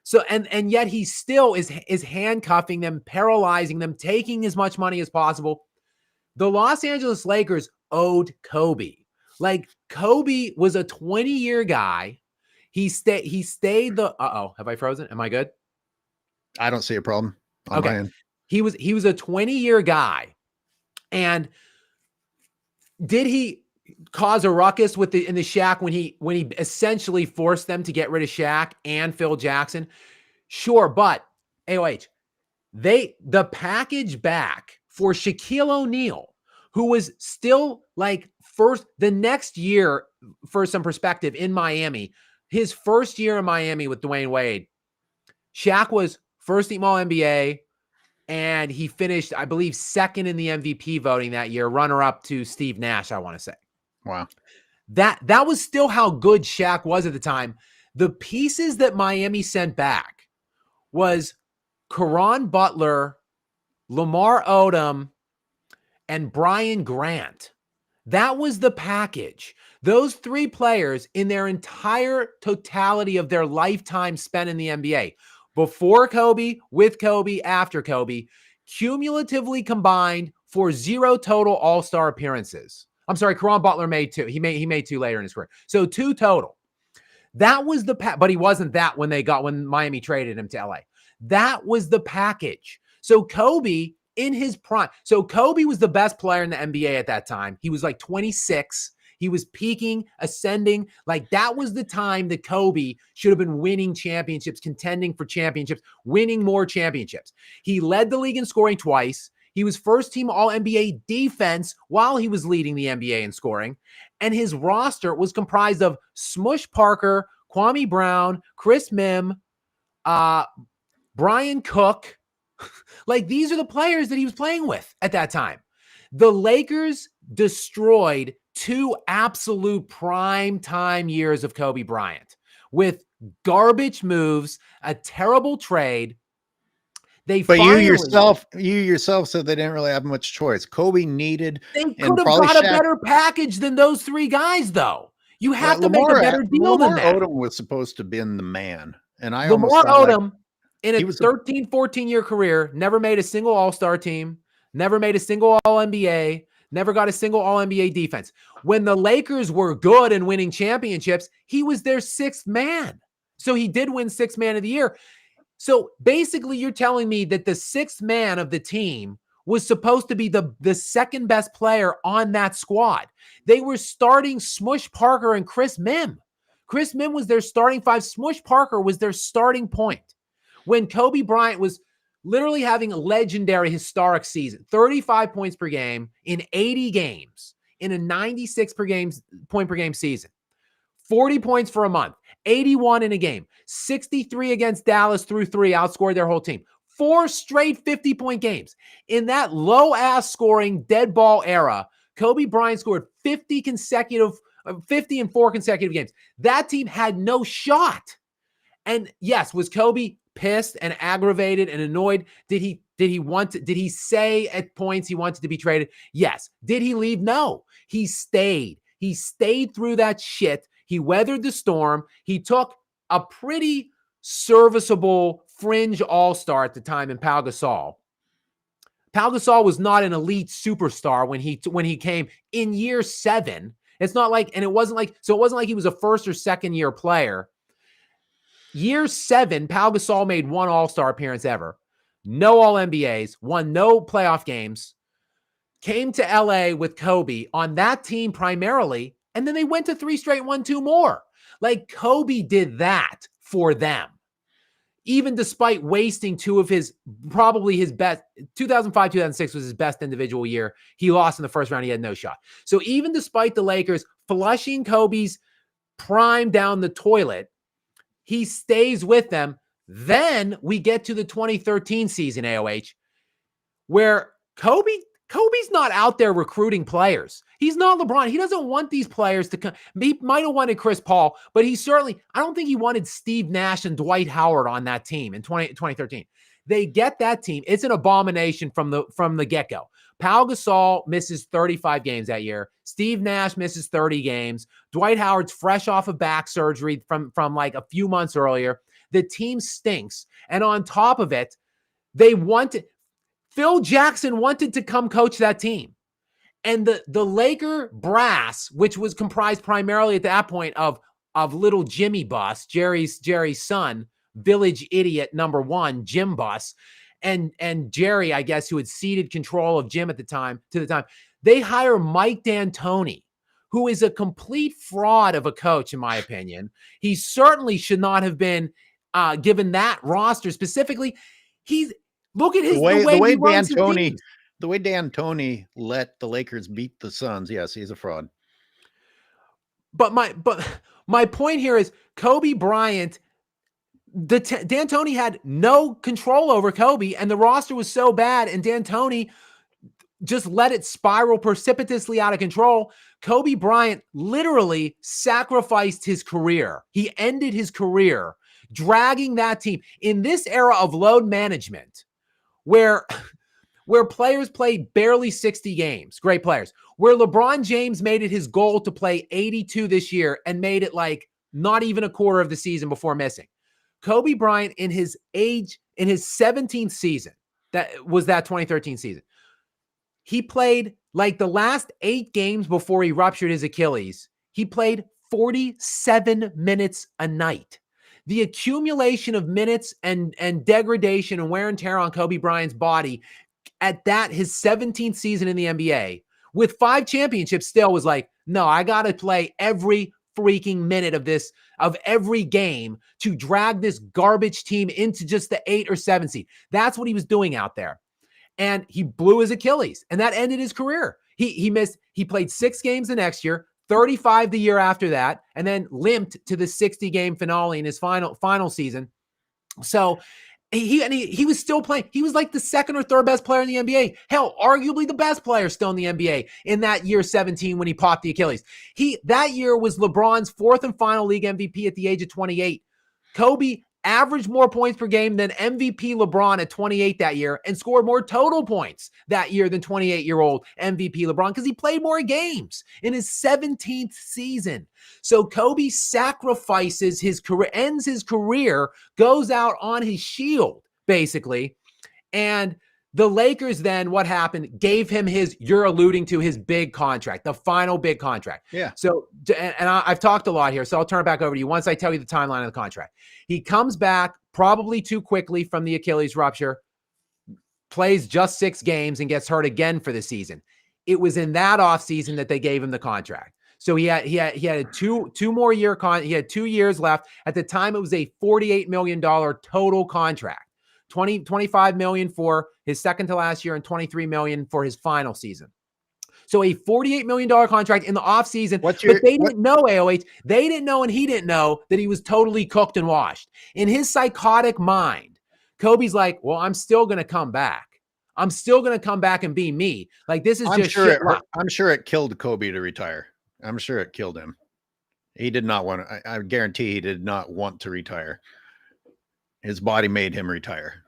So, and yet he still is handcuffing them, paralyzing them, taking as much money as possible. The Los Angeles Lakers owed Kobe. Kobe was a 20-year guy. He stayed have I frozen? Am I good? I don't see a problem. Okay. He was a 20-year guy. And did he cause a ruckus in the Shaq when he essentially forced them to get rid of Shaq and Phil Jackson? Sure, but AOH, the package back for Shaquille O'Neal, who was still the next year, for some perspective, in Miami, his first year in Miami with Dwayne Wade, Shaq was first team All-NBA, and he finished, I believe, 2nd in the MVP voting that year, runner-up to Steve Nash, I want to say. Wow. That was still how good Shaq was at the time. The pieces that Miami sent back was Caron Butler, Lamar Odom, and Brian Grant. That was the package. Those 3 players in their entire totality of their lifetime spent in the NBA. before Kobe, with Kobe, after Kobe, cumulatively combined for 0 total All-Star appearances. I'm sorry, Caron Butler made 2. He made 2 later in his career. So 2 total. That was the but he wasn't that when Miami traded him to LA. That was the package. So Kobe in his prime. So Kobe was the best player in the NBA at that time. He was like 26. He was peaking, ascending. Like that was the time that Kobe should have been winning championships, contending for championships, winning more championships. He led the league in scoring twice. He was first team All-NBA defense while he was leading the NBA in scoring. And his roster was comprised of Smush Parker, Kwame Brown, Chris Mim, Brian Cook. Like these are the players that he was playing with at that time. The Lakers destroyed 2 absolute prime time years of Kobe Bryant with garbage moves, a terrible trade. But you yourself said they didn't really have much choice. Kobe needed. They could have got a better package than those 3 guys, though. You have to make a better deal than that. Odom was supposed to have been the man, and Lamar Odom in a 13, 14-year career never made a single All-Star team, never made a single All-NBA, never got a single All-NBA defense. When the Lakers were good and winning championships, he was their 6th man. So he did win 6th man of the year. So basically, you're telling me that the 6th man of the team was supposed to be the second best player on that squad. They were starting Smush Parker and Chris Mim. Chris Mim was their starting 5. Smush Parker was their starting point. When Kobe Bryant was literally having a legendary, historic season, 35 points per game in 80 games, in a 96 point per game season, 40 points for a month, 81 in a game, 63 against Dallas through 3, outscored their whole team. 4 straight 50-point games. In that low-ass scoring dead ball era, Kobe Bryant scored 50 in 4 consecutive games. That team had no shot. And yes, was Kobe pissed and aggravated and annoyed? Did he say at points he wanted to be traded? Yes. Did he leave? No. He stayed. He stayed through that shit. He weathered the storm. He took a pretty serviceable fringe all-star at the time in Pau Gasol. Pau Gasol was not an elite superstar when he came in year 7. It wasn't like he was a first or second year player. Year 7, Pau Gasol made 1 all-star appearance ever. No All-NBAs, won no playoff games, came to LA with Kobe on that team primarily, and then they went to 3 straight, won 2 more. Like Kobe did that for them. Even despite wasting 2 of probably his best, 2005, 2006 was his best individual year. He lost in the first round. He had no shot. So even despite the Lakers flushing Kobe's prime down the toilet, he stays with them. Then we get to the 2013 season, AOH, where Kobe's not out there recruiting players. He's not LeBron. He doesn't want these players to come. He might have wanted Chris Paul, but I don't think he wanted Steve Nash and Dwight Howard on that team in 2013. They get that team. It's an abomination from the get-go. Pau Gasol misses 35 games that year. Steve Nash misses 30 games. Dwight Howard's fresh off of back surgery from like a few months earlier. The team stinks. And on top of it, Phil Jackson wanted to come coach that team. And the Laker brass, which was comprised primarily at that point of little Jimmy Buss, Jerry's son, village idiot number 1, Jim Buss, and Jerry, I guess, who had ceded control of Jim to the time, they hire Mike D'Antoni, who is a complete fraud of a coach, in my opinion. He certainly should not have been given that roster specifically. Look at the way D'Antoni let the Lakers beat the Suns. Yes, he's a fraud. But my point here is Kobe Bryant. D'Antoni had no control over Kobe, and the roster was so bad, and D'Antoni just let it spiral precipitously out of control. Kobe Bryant literally sacrificed his career. He ended his career dragging that team in this era of load management, where players play barely 60 games, great players, where LeBron James made it his goal to play 82 this year and made it like not even a quarter of the season before missing. Kobe Bryant in his 17th season, that was that 2013 season. He played like the last 8 games before he ruptured his Achilles. He played 47 minutes a night. The accumulation of minutes and degradation and wear and tear on Kobe Bryant's body at his 17th season in the NBA with 5 championships still was like, no, I got to play every freaking minute of every game to drag this garbage team into just the 8 or 7 seed. That's what he was doing out there. And he blew his Achilles, and that ended his career. He played 6 games the next year, 35 the year after that, and then limped to the 60-game finale in his final season. So he was still playing. He was like the 2nd or 3rd best player in the NBA. Hell, arguably the best player still in the NBA in that year 17 when he popped the Achilles. That year was LeBron's 4th and final league MVP at the age of 28. Kobe averaged more points per game than MVP LeBron at 28 that year and scored more total points that year than 28-year-old MVP LeBron because he played more games in his 17th season. So Kobe sacrifices his career, ends his career, goes out on his shield, basically. And the Lakers then, what happened, gave him you're alluding to his big contract, the final big contract. Yeah. So, and I've talked a lot here, so I'll turn it back over to you once I tell you the timeline of the contract. He comes back probably too quickly from the Achilles rupture, plays just 6 games and gets hurt again for the season. It was in that offseason that they gave him the contract. So he had a two more year he had 2 years left. At the time, it was a $48 million total contract. 25 million for his second to last year and 23 million for his final season. So a $48 million contract in the offseason, but they didn't know, AOH. They didn't know, and he didn't know that he was totally cooked and washed. In his psychotic mind, Kobe's like, well, I'm still going to come back. I'm still going to come back and be me. Like, this is I'm sure it killed Kobe to retire. I'm sure it killed him. He did not want to. I guarantee he did not want to retire. His body made him retire.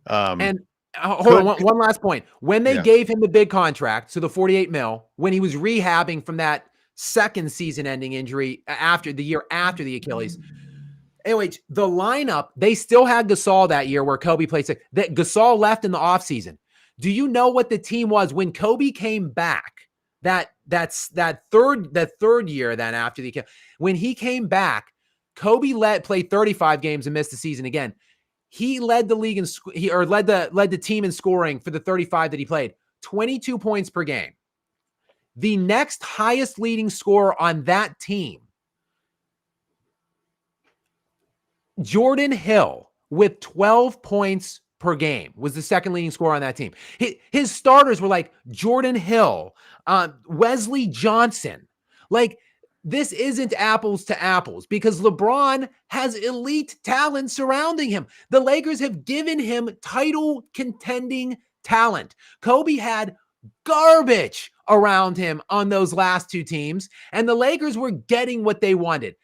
And hold on, one last point. When they gave him the big contract, so the 48 mil, when he was rehabbing from that second season-ending injury after the year after the Achilles, AOH, the lineup, they still had Gasol that year where Kobe played 6. That Gasol left in the offseason. Do you know what the team was when Kobe came back? That third year then after the Achilles, when he came back, Kobe played 35 games and missed the season again. He led the league led the team in scoring for the 35 that he played, 22 points per game. The next highest leading scorer on that team, Jordan Hill, with 12 points per game, was the second leading scorer on that team. His starters were like Jordan Hill, Wesley Johnson. Like, this isn't apples to apples because LeBron has elite talent surrounding him. The Lakers have given him title contending talent. Kobe had garbage around him on those last 2 teams, and the Lakers were getting what they wanted.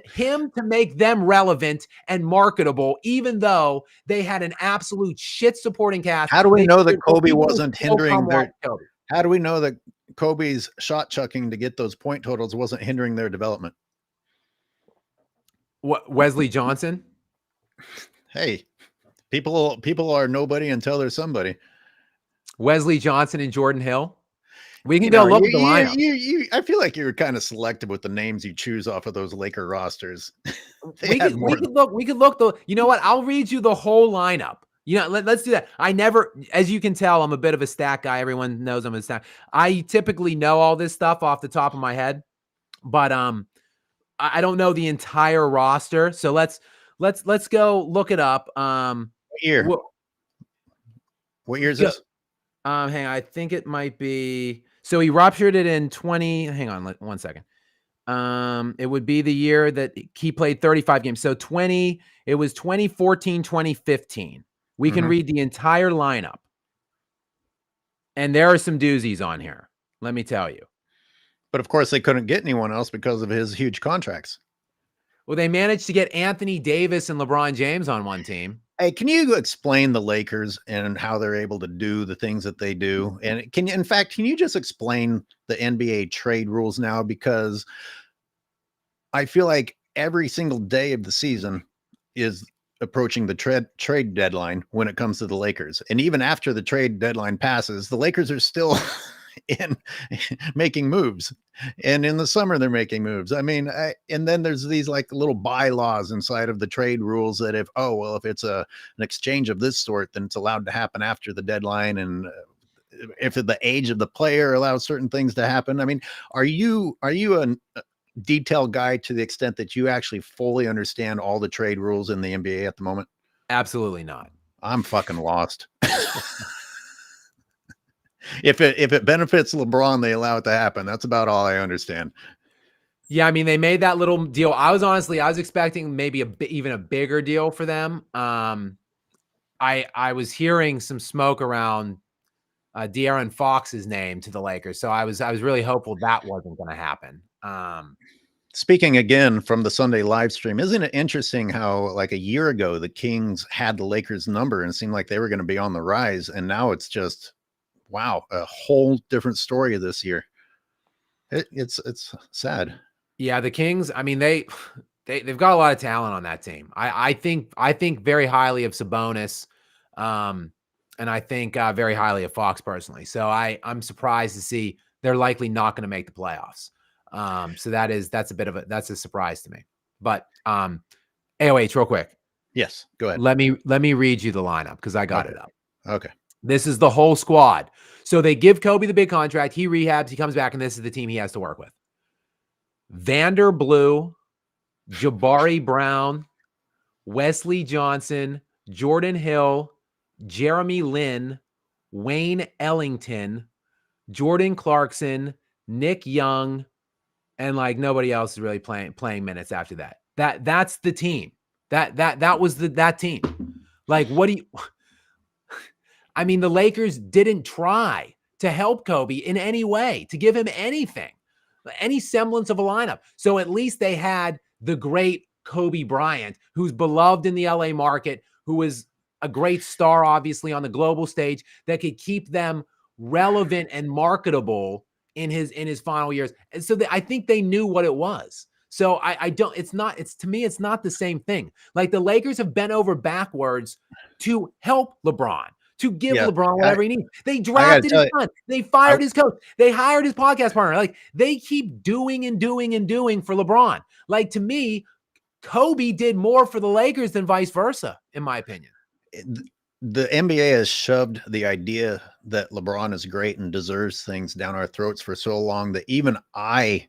Him to make them relevant and marketable, even though they had an absolute shit supporting cast. How do we know that Kobe wasn't hindering their? How do we know that Kobe's shot chucking to get those point totals wasn't hindering their development? What, Wesley Johnson? Hey, people are nobody until they're somebody. Wesley Johnson and Jordan Hill. We can go look at the lineup. I feel like you're kind of selective with the names you choose off of those Laker rosters. we could look. You know what? I'll read you the whole lineup. You know, let's do that. I never, as you can tell, I'm a bit of a stat guy. Everyone knows I'm a stat. I typically know all this stuff off the top of my head, but I don't know the entire roster. So let's go look it up. What year? What year is this? Hang on, I think it might be. So he ruptured it in 20. Hang on, 1 second. It would be the year that he played 35 games. So it was 2014, 2015. We can read the entire lineup. And there are some doozies on here, let me tell you. But of course, they couldn't get anyone else because of his huge contracts. Well, they managed to get Anthony Davis and LeBron James on one team. Hey, can you explain the Lakers and how they're able to do the things that they do? And can you just explain the NBA trade rules now? Because I feel like every single day of the season is approaching the trade deadline when it comes to the Lakers. And even after the trade deadline passes, the Lakers are still in making moves. And in the summer, they're making moves. I mean, and then there's these like little bylaws inside of the trade rules that if it's an exchange of this sort, then it's allowed to happen after the deadline. And if the age of the player allows certain things to happen. I mean, are you a detailed guy to the extent that you actually fully understand all the trade rules in the NBA at the moment? Absolutely not. I'm fucking lost. If it benefits LeBron, they allow it to happen. That's about all I understand. Yeah, I mean, they made that little deal. I was expecting maybe even a bigger deal for them. I was hearing some smoke around De'Aaron Fox's name to the Lakers, so I was really hopeful that wasn't going to happen. Speaking again from the Sunday live stream, isn't it interesting how like a year ago the Kings had the Lakers number and it seemed like they were going to be on the rise, and now it's just wow, a whole different story this year. It's sad. Yeah, the Kings, I mean, they've got a lot of talent on that team. I think very highly of Sabonis, and I think very highly of Fox personally. So I'm surprised to see they're likely not going to make the playoffs. So that's a surprise to me. But AOH, real quick. Yes, go ahead. Let me read you the lineup because I got it up. Okay. This is the whole squad. So they give Kobe the big contract. He rehabs. He comes back, and this is the team he has to work with. Vander Blue, Jabari Brown, Wesley Johnson, Jordan Hill, Jeremy Lin, Wayne Ellington, Jordan Clarkson, Nick Young, and like nobody else is really playing minutes after that. That's the team. That was that team. Like, what do you? I mean, the Lakers didn't try to help Kobe in any way, to give him anything, any semblance of a lineup. So at least they had the great Kobe Bryant, who's beloved in the LA market, who was a great star, obviously, on the global stage, that could keep them relevant and marketable in his final years. And so I think they knew what it was. So to me, it's not the same thing. Like the Lakers have bent over backwards to help LeBron, to give LeBron whatever he needs. They drafted his son. They fired his coach. They hired his podcast partner. Like they keep doing and doing and doing for LeBron. Like to me, Kobe did more for the Lakers than vice versa, in my opinion. The NBA has shoved the idea that LeBron is great and deserves things down our throats for so long that even I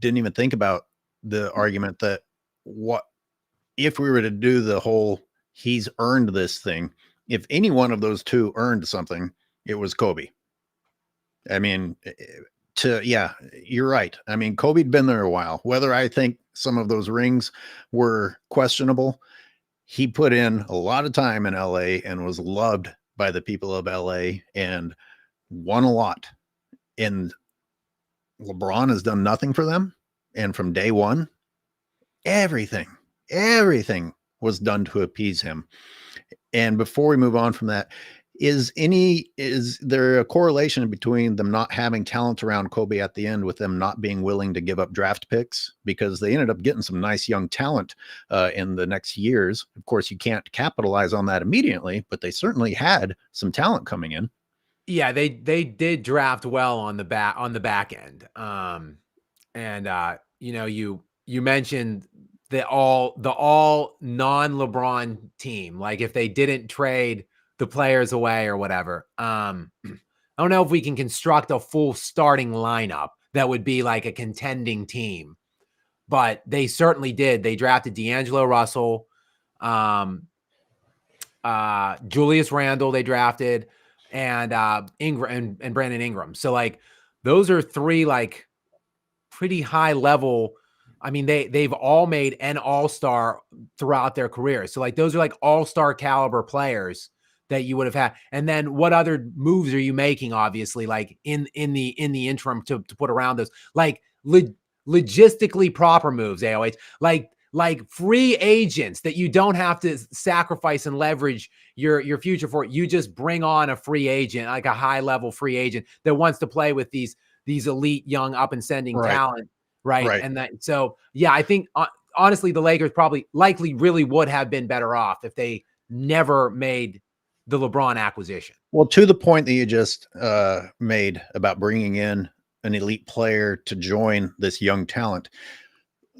didn't even think about the argument that what if we were to do the whole he's earned this thing. If any one of those two earned something, it was Kobe. I mean, you're right. I mean, Kobe'd been there a while. Whether I think some of those rings were questionable, he put in a lot of time in LA and was loved by the people of LA and won a lot. And LeBron has done nothing for them. And from day one, everything was done to appease him. And before we move on from that, is there a correlation between them not having talent around Kobe at the end with them not being willing to give up draft picks? Because they ended up getting some nice young talent in the next years. Of course, you can't capitalize on that immediately, but they certainly had some talent coming in. Yeah, they did draft well on the back end. You mentioned the all non-LeBron team. Like if they didn't trade the players away or whatever. I don't know if we can construct a full starting lineup that would be like a contending team, but they certainly did. They drafted D'Angelo Russell, Julius Randle they drafted, and Ingram and Brandon Ingram. So like those are three like pretty high level. I mean, they've all made an all-star throughout their career. So like those are like all-star caliber players that you would have had. And then what other moves are you making, obviously, like in the interim to put around those, like logistically proper moves, AOH, like free agents that you don't have to sacrifice and leverage your future for. You just bring on a free agent, like a high level free agent that wants to play with these elite young up and sending talent. Right. And so, yeah, I think honestly, the Lakers likely really would have been better off if they never made the LeBron acquisition. Well, to the point that you just made about bringing in an elite player to join this young talent,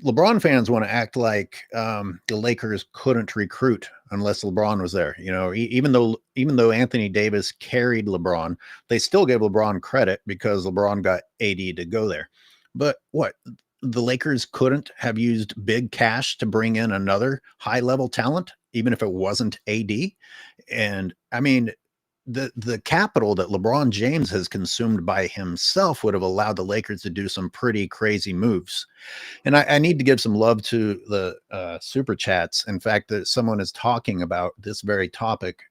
LeBron fans want to act like the Lakers couldn't recruit unless LeBron was there. You know, even though Anthony Davis carried LeBron, they still gave LeBron credit because LeBron got AD to go there. But what? The Lakers couldn't have used big cash to bring in another high-level talent, even if it wasn't AD. And I mean, the capital that LeBron James has consumed by himself would have allowed the Lakers to do some pretty crazy moves. And I need to give some love to the super chats. In fact, that someone is talking about this very topic.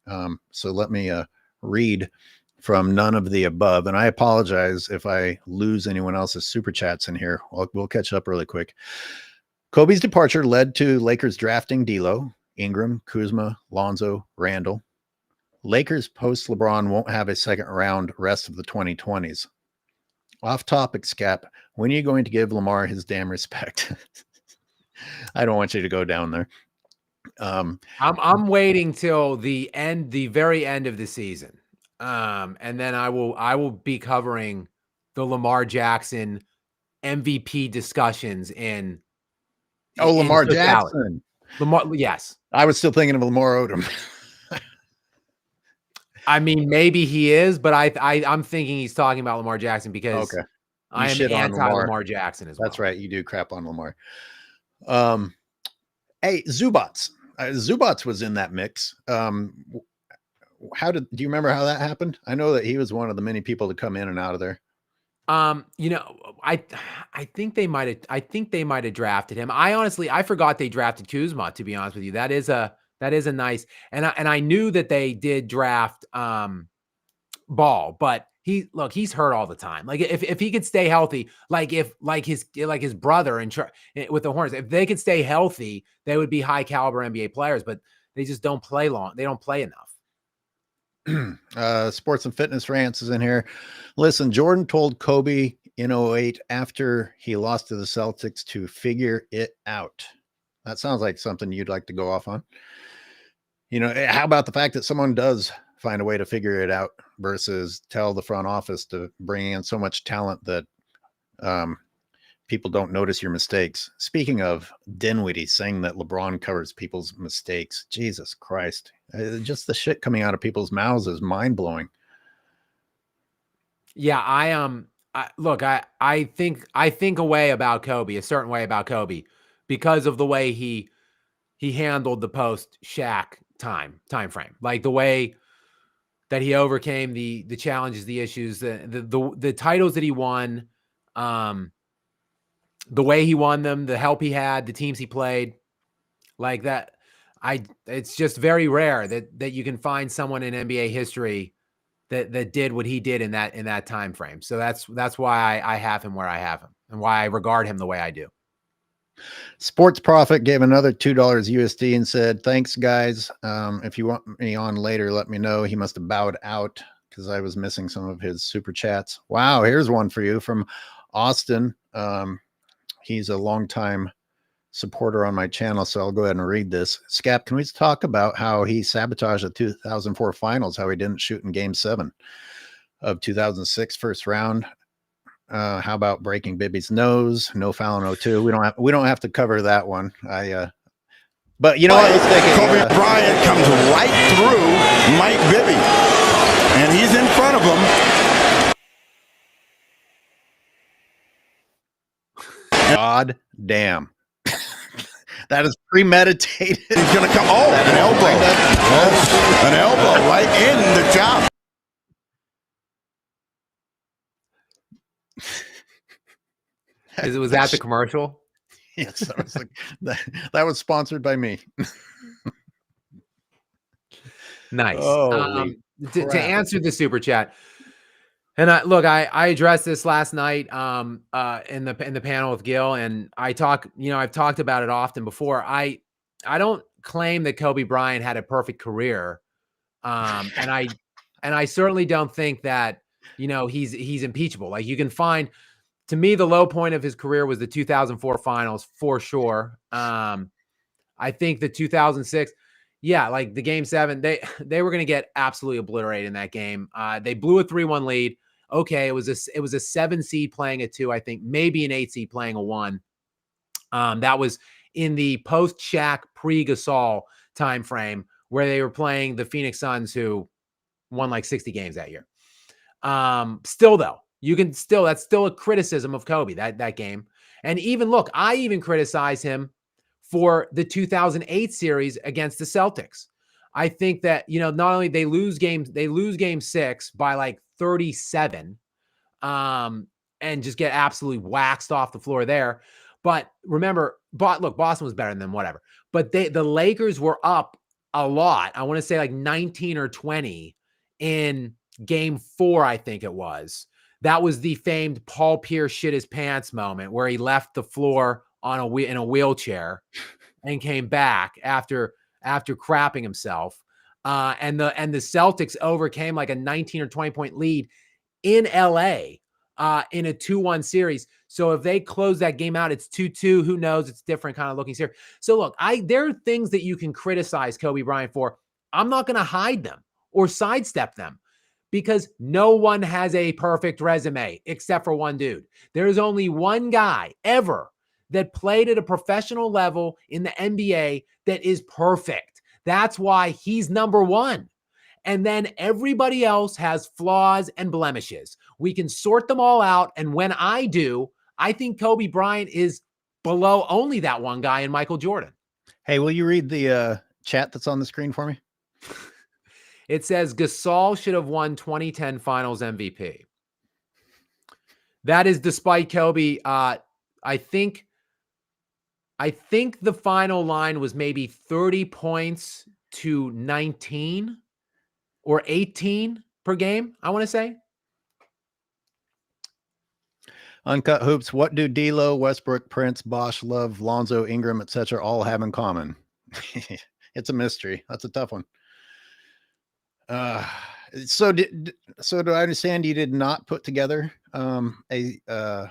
So let me read from none of the above. And I apologize if I lose anyone else's super chats in here. We'll catch up really quick. Kobe's departure led to Lakers drafting D'Lo, Ingram, Kuzma, Lonzo, Randall. Lakers post LeBron won't have a second round rest of the 2020s. Off topic, Skap. When are you going to give Lamar his damn respect? I don't want you to go down there. I'm waiting till the very end of the season. And then I will be covering the Lamar Jackson MVP discussions in Lamar Jackson. Yes. I was still thinking of Lamar Odom. I mean, maybe he is, but I'm thinking he's talking about Lamar Jackson because I am anti-Lamar Jackson as well. That's right. You do crap on Lamar. Hey, Zubats. Zubats was in that mix. Do you remember how that happened? I know that he was one of the many people to come in and out of there. You know, I think they might have drafted him. I forgot they drafted Kuzma, to be honest with you. That is a nice, and I knew that they did draft Ball, but he's hurt all the time. Like if he could stay healthy, like his brother and with the Hornets, if they could stay healthy, they would be high caliber NBA players, but they just don't play long. They don't play enough. Sports and Fitness Rants is in here. Listen, Jordan told Kobe in 08 after he lost to the Celtics to figure it out. That sounds like something you'd like to go off on. You know, how about the fact that someone does find a way to figure it out versus tell the front office to bring in so much talent that people don't notice your mistakes. Speaking of Dinwiddie saying that LeBron covers people's mistakes, Jesus Christ. Just the shit coming out of people's mouths is mind-blowing. Yeah, I think a way about Kobe, a certain way about Kobe, because of the way he handled the post Shaq time frame, like the way that he overcame the challenges, the issues, the titles that he won, the way he won them, the help he had, the teams he played, like that. It's just very rare that you can find someone in NBA history that did what he did in that time frame. So that's why I have him where I have him and why I regard him the way I do. Sports Profit gave another $2 USD and said, thanks guys. If you want me on later, let me know. He must have bowed out because I was missing some of his super chats. Wow. Here's one for you from Austin. He's a longtime supporter on my channel, so I'll go ahead and read this. Skap, can we talk about how he sabotaged the 2004 finals, how he didn't shoot in game 7 of 2006 first round? How about breaking Bibby's nose? No foul in 02. We don't have to cover that one. But you know what? Let's take it. Kobe Bryant comes right through Mike Bibby, and he's in front of him. God damn. That is premeditated. He's going to come. Oh, an elbow. An elbow right in the top. Was that the commercial? Yes, that was sponsored by me. Nice. To answer the super chat, and I addressed this last night in the panel with Gil, and I've talked about it often before. I don't claim that Kobe Bryant had a perfect career, and I certainly don't think that he's impeachable. Like you can find to me, the low point of his career was the 2004 finals for sure. I think the 2006, yeah, like the game 7, they were going to get absolutely obliterated in that game. They blew a 3-1 lead. Okay, it was a 7 seed playing a 2, I think, maybe an 8 seed playing a 1. That was in the post Shaq pre Gasol time frame where they were playing the Phoenix Suns, who won like 60 games that year. Still though, that's still a criticism of Kobe, that game. And even look, I even criticize him for the 2008 series against the Celtics. I think that, not only they lose game 6 by like 37, and just get absolutely waxed off the floor there. But remember, look, Boston was better than them, whatever. But the Lakers were up a lot. I want to say like 19 or 20 in game 4, I think it was. That was the famed Paul Pierce shit his pants moment where he left the floor in a wheelchair and came back after crapping himself. And the Celtics overcame like a 19 or 20 point lead in LA in a 2-1 series. So if they close that game out, it's 2-2. Who knows? It's different kind of looking series. So look, there are things that you can criticize Kobe Bryant for. I'm not going to hide them or sidestep them because no one has a perfect resume except for one dude. There's only one guy ever that played at a professional level in the NBA that is perfect. That's why he's number 1. And then everybody else has flaws and blemishes. We can sort them all out. And when I do, I think Kobe Bryant is below only that one guy in Michael Jordan. Hey, will you read the chat that's on the screen for me? It says Gasol should have won 2010 Finals MVP. That is despite Kobe. I think the final line was maybe 30 points to 19 or 18 per game, I want to say. Uncut Hoops, what do D'Lo, Westbrook, Prince, Bosch, Love, Lonzo, Ingram, etc. all have in common? It's a mystery. That's a tough one. So do I understand you did not put together a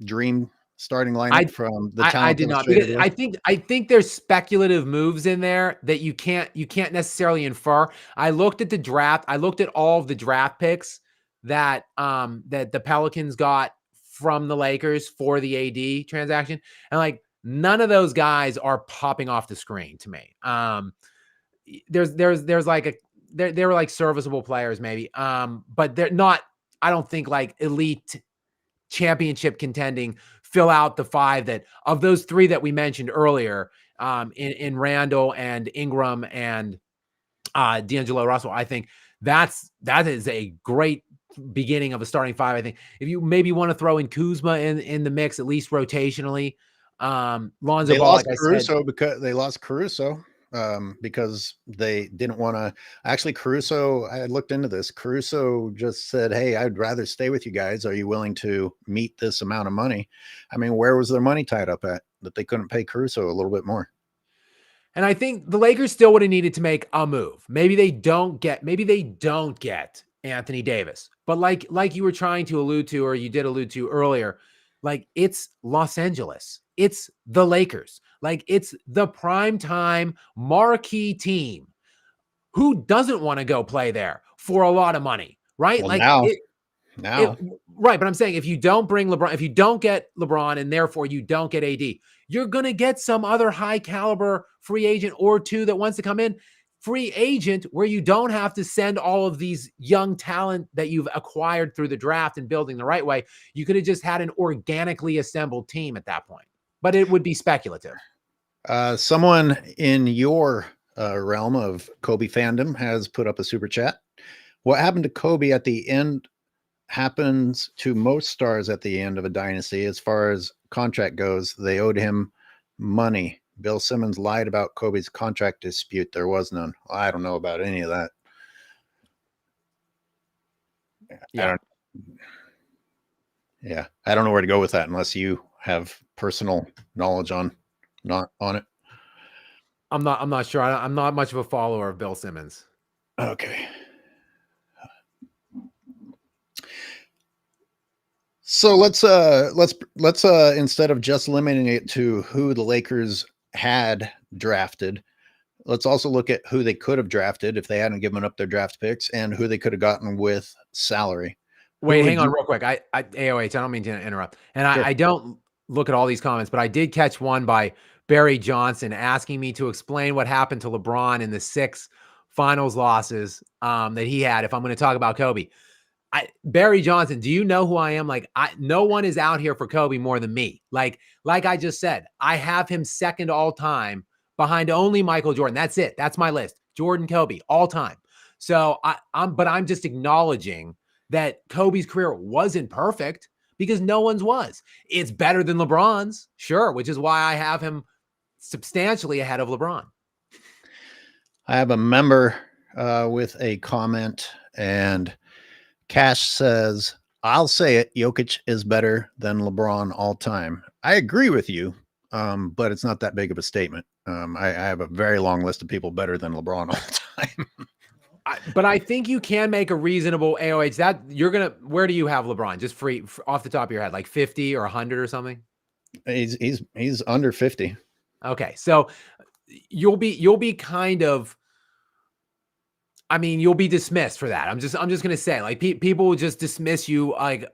dream starting lineup from the talent? I did not, because I think there's speculative moves in there that you can't necessarily infer. I looked at the draft. I looked at all of the draft picks that the Pelicans got from the Lakers for the AD transaction, and like none of those guys are popping off the screen to me. There's like they were like serviceable players maybe, but they're not. I don't think like elite championship contending fill out the 5 that of those 3 that we mentioned earlier, in Randall and Ingram and D'Angelo Russell. I think that is a great beginning of a starting 5. I think if you maybe want to throw in Kuzma in the mix, at least rotationally, Lonzo Ball, like Caruso, because they lost Caruso. Because they didn't want to actually Caruso. I looked into this. Caruso just said, "Hey, I'd rather stay with you guys. Are you willing to meet this amount of money?" I mean, where was their money tied up at that they couldn't pay Caruso a little bit more? And I think the Lakers still would have needed to make a move. Maybe they don't get Anthony Davis, but like you were trying to allude to, or you did allude to earlier, like it's Los Angeles. It's the Lakers. Like it's the primetime marquee team. Who doesn't want to go play there for a lot of money, right? Well, like now. Right. But I'm saying if you don't bring LeBron, if you don't get LeBron and therefore you don't get AD, you're going to get some other high caliber free agent or 2 that wants to come in. Free agent where you don't have to send all of these young talent that you've acquired through the draft and building the right way. You could have just had an organically assembled team at that point, but it would be speculative. Someone in your realm of Kobe fandom has put up a super chat. What happened to Kobe at the end happens to most stars at the end of a dynasty. As far as contract goes, they owed him money. Bill Simmons lied about Kobe's contract dispute. There was none. I don't know about any of that. Yeah. I don't know where to go with that unless you have personal knowledge on it. I'm not sure. I'm not much of a follower of Bill Simmons. Okay. So let's instead of just limiting it to who the Lakers had drafted, let's also look at who they could have drafted if they hadn't given up their draft picks and who they could have gotten with salary. Wait, hang on real quick. AOH, I don't mean to interrupt. And Sure. I don't look at all these comments, but I did catch one by Barry Johnson asking me to explain what happened to LeBron in the 6 finals losses that he had if I'm going to talk about Kobe. Barry Johnson, do you know who I am? Like, no one is out here for Kobe more than me. Like I just said, I have him second all time behind only Michael Jordan. That's it. That's my list. Jordan, Kobe, all time. So I'm just acknowledging that Kobe's career wasn't perfect because no one's was. It's better than LeBron's, sure, which is why I have him substantially ahead of LeBron. I have a member with a comment, and Cash says, I'll say it, Jokic is better than LeBron all time. I agree with you, but it's not that big of a statement. I have a very long list of people better than LeBron all the time. But I think you can make a reasonable AOH that you're going to, where do you have LeBron? Just free off the top of your head, like 50 or 100 or something? He's under 50. Okay. So you'll be kind of, I mean, you'll be dismissed for that. I'm just going to say, like, people will just dismiss you like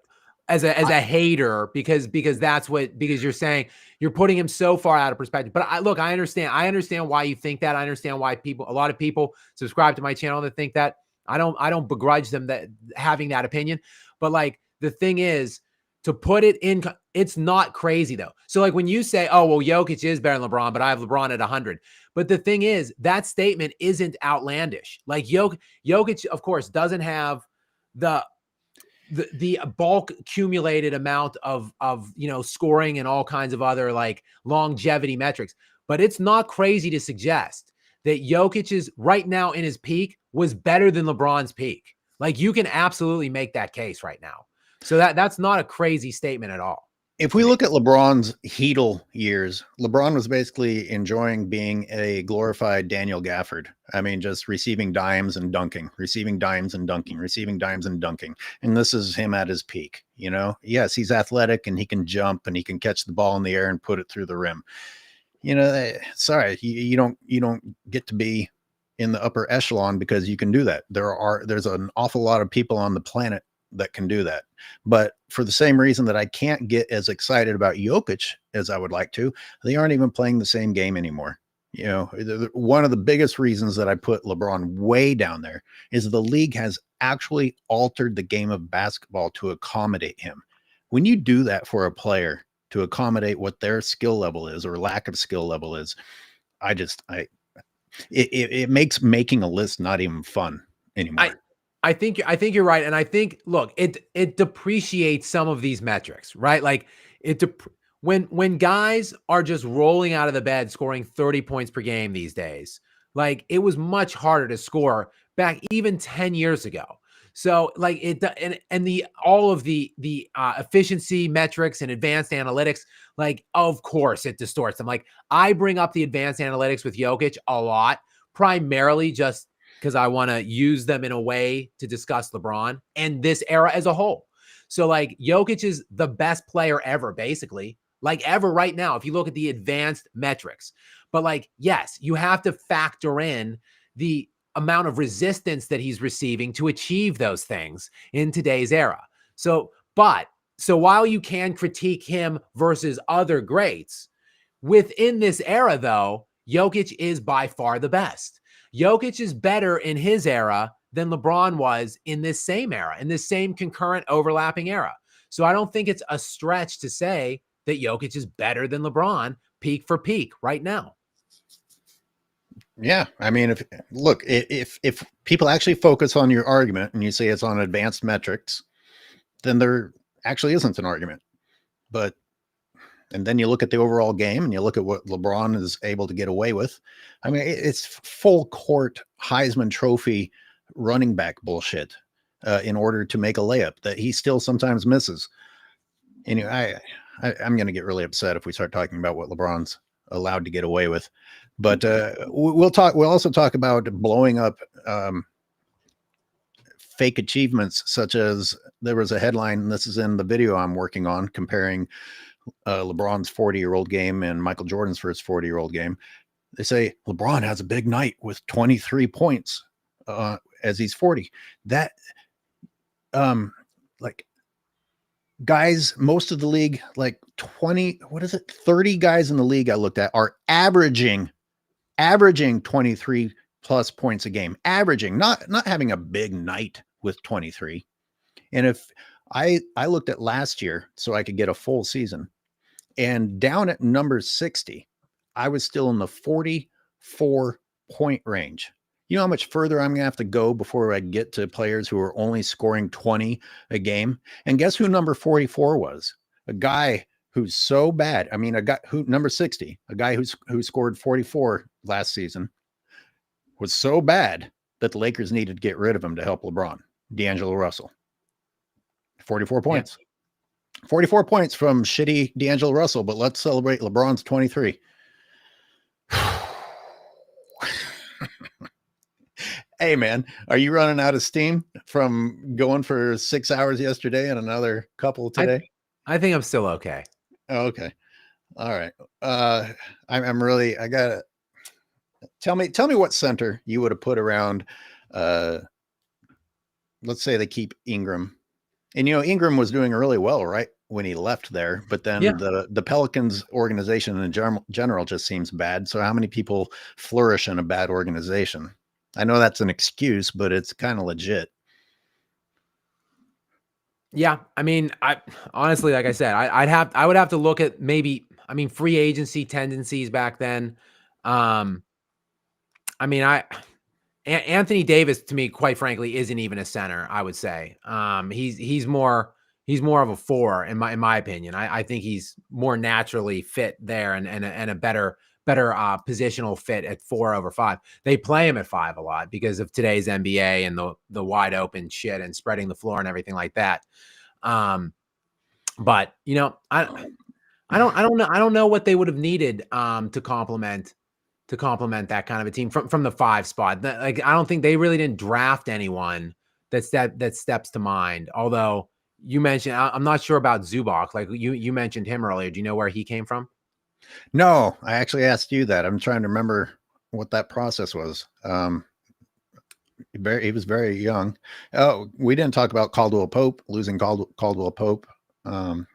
as a hater because you're saying you're putting him so far out of perspective. But I understand why you think that. I understand why a lot of people subscribe to my channel that think that. I don't begrudge them that having that opinion. But like, the thing is, to put it in, it's not crazy though. So like when you say, oh, well, Jokic is better than LeBron, but I have LeBron at 100. But the thing is, that statement isn't outlandish. Like Jokic, of course, doesn't have the bulk accumulated amount of scoring and all kinds of other like longevity metrics. But it's not crazy to suggest that Jokic is right now in his peak was better than LeBron's peak. Like, you can absolutely make that case right now. So that's not a crazy statement at all. If we look at LeBron's Heedle years, LeBron was basically enjoying being a glorified Daniel Gafford. I mean, just receiving dimes and dunking, receiving dimes and dunking, receiving dimes and dunking. And this is him at his peak, you know? Yes, he's athletic and he can jump and he can catch the ball in the air and put it through the rim. You know, sorry, you don't get to be in the upper echelon because you can do that. There's an awful lot of people on the planet that can do that. But for the same reason that I can't get as excited about Jokic as I would like to, they aren't even playing the same game anymore. You know, one of the biggest reasons that I put LeBron way down there is the league has actually altered the game of basketball to accommodate him. When you do that for a player to accommodate what their skill level is or lack of skill level is, it makes making a list not even fun anymore. I think you're right. And I think, look, it depreciates some of these metrics, right? Like when guys are just rolling out of the bed, scoring 30 points per game these days, like, it was much harder to score back even 10 years ago. So like all of the efficiency metrics and advanced analytics, like, of course it distorts them. Like, I bring up the advanced analytics with Jokic a lot, primarily just because I want to use them in a way to discuss LeBron and this era as a whole. So like, Jokic is the best player ever, basically, like ever right now, if you look at the advanced metrics. But like, yes, you have to factor in the amount of resistance that he's receiving to achieve those things in today's era. So while you can critique him versus other greats, within this era though, Jokic is by far the best. Jokic is better in his era than LeBron was in this same era, in this same concurrent overlapping era. So I don't think it's a stretch to say that Jokic is better than LeBron peak for peak right now. Yeah. I mean, if people actually focus on your argument and you say it's on advanced metrics, then there actually isn't an argument. And then you look at the overall game and you look at what LeBron is able to get away with. I mean, it's full court Heisman Trophy running back bullshit in order to make a layup that he still sometimes misses. Anyway, I'm going to get really upset if we start talking about what LeBron's allowed to get away with. But we'll also talk about blowing up fake achievements, such as there was a headline, and this is in the video I'm working on, comparing LeBron's 40-year-old game and Michael Jordan's first 40-year-old game. They say LeBron has a big night with 23 points as he's 40. That, like, guys, most of the league, like 30 guys in the league I looked at are averaging 23 plus points a game, averaging, not having a big night with 23. And if I looked at last year so I could get a full season, and down at number 60, I was still in the 44 point range. You know how much further I'm going to have to go before I get to players who are only scoring 20 a game? And guess who number 44 was? A guy who's so bad. I mean, a guy who number 60, a guy who scored 44 last season, was so bad that the Lakers needed to get rid of him to help LeBron. D'Angelo Russell. 44 points. Yeah. 44 points from shitty D'Angelo Russell, but let's celebrate LeBron's 23. Hey, man, are you running out of steam from going for 6 hours yesterday and another couple today? I think I'm still okay. Oh, okay. All right. I gotta tell me what center you would have put around, let's say they keep Ingram. And, you know, Ingram was doing really well, right, when he left there. But then the Pelicans organization in general just seems bad. So how many people flourish in a bad organization? I know that's an excuse, but it's kind of legit. Yeah. I mean, I honestly, like I said, I would have to look at maybe, I mean, free agency tendencies back then. I mean, Anthony Davis, to me, quite frankly, isn't even a center, I would say. He's more of a 4 in my opinion. I think he's more naturally fit there and a better positional fit at 4 over 5. They play him at 5 a lot because of today's NBA and the wide open shit and spreading the floor and everything like that. But you know, I don't know what they would have needed to complement that kind of a team from the 5 spot. Like, I don't think they really didn't draft anyone that steps to mind. Although you mentioned, I'm not sure about Zubac. Like you mentioned him earlier. Do you know where he came from? No, I actually asked you that. I'm trying to remember what that process was. He was very young. Oh, we didn't talk about Caldwell Pope, losing Caldwell Pope. You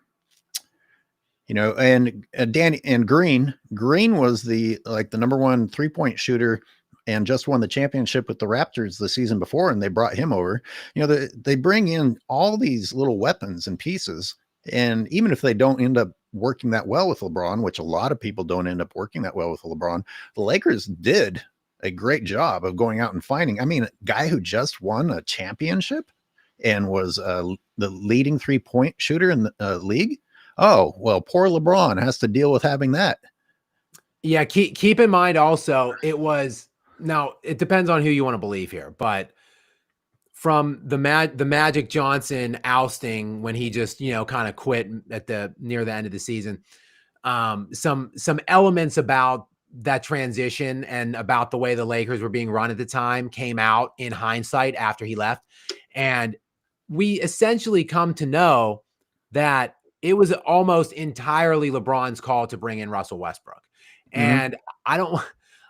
know, and Danny and Green was the number 1 3-point shooter and just won the championship with the Raptors the season before. And they brought him over. You know, they bring in all these little weapons and pieces. And even if they don't end up working that well with LeBron, which a lot of people don't end up working that well with LeBron, the Lakers did a great job of going out and finding. I mean, a guy who just won a championship and was the leading 3-point shooter in the league. Oh, well, poor LeBron has to deal with having that. Yeah. Keep in mind also, now it depends on who you want to believe here, but from the Magic Johnson ousting when he just, you know, kind of quit near the end of the season, some elements about that transition and about the way the Lakers were being run at the time came out in hindsight after he left. And we essentially come to know that it was almost entirely LeBron's call to bring in Russell Westbrook. And I don't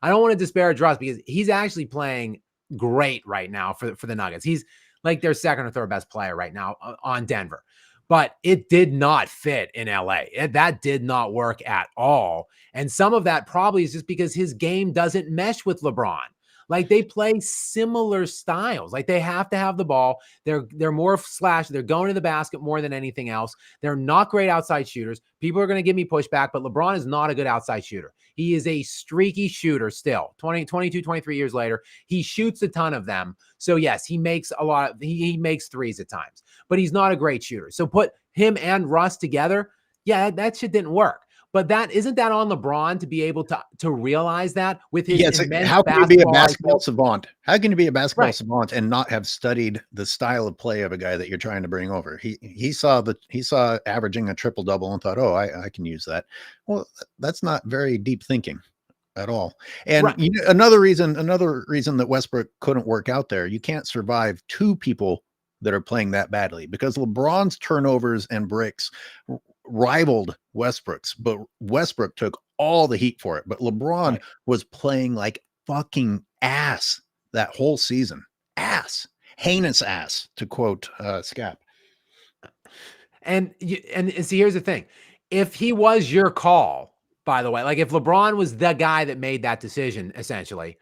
want to disparage Russ because he's actually playing great right now for the Nuggets. He's like their second or third best player right now on Denver, but it did not fit in LA. That did not work at all. And some of that probably is just because his game doesn't mesh with LeBron. Like, they play similar styles. Like, they have to have the ball. They're more slash. They're going to the basket more than anything else. They're not great outside shooters. People are going to give me pushback, but LeBron is not a good outside shooter. He is a streaky shooter still. 22, 23 years later, he shoots a ton of them. So yes, he makes he makes threes at times, but he's not a great shooter. So put him and Russ together. Yeah, that shit didn't work. But isn't that on LeBron to be able to realize that with his immense how can you be a basketball IQ? savant? How can you be a basketball savant and not have studied the style of play of a guy that you're trying to bring over? He saw averaging a triple double and thought, oh, I can use that. Well, that's not very deep thinking at all. And you know, another reason that Westbrook couldn't work out there, you can't survive 2 people that are playing that badly, because LeBron's turnovers and bricks rivaled Westbrook's, but Westbrook took all the heat for it. But LeBron was playing like fucking ass that whole season. Ass. Heinous ass, to quote Skap. And see, here's the thing. If he was your call, by the way, like if LeBron was the guy that made that decision, essentially,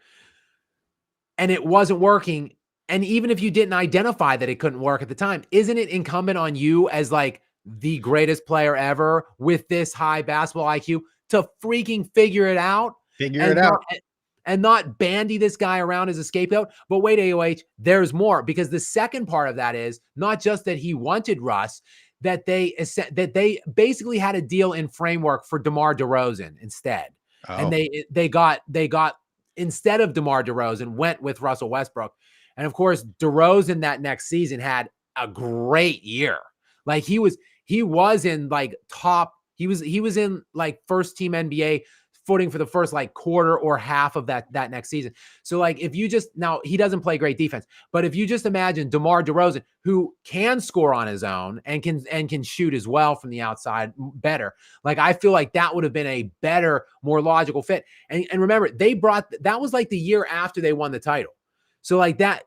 and it wasn't working, and even if you didn't identify that it couldn't work at the time, isn't it incumbent on you as like the greatest player ever with this high basketball IQ to freaking figure it out? And not bandy this guy around as a scapegoat. But wait, AOH, there's more, because the second part of that is not just that he wanted Russ, that they basically had a deal in framework for DeMar DeRozan instead. Oh. And they got instead of DeMar DeRozan, went with Russell Westbrook. And of course, DeRozan that next season had a great year. Like he was in like top, he was in like first team NBA footing for the first like quarter or half of that next season. So like if you just, now he doesn't play great defense, but if you just imagine DeMar DeRozan, who can score on his own and can shoot as well from the outside better, like I feel like that would have been a better, more logical fit. And remember, that was like the year after they won the title. So like that,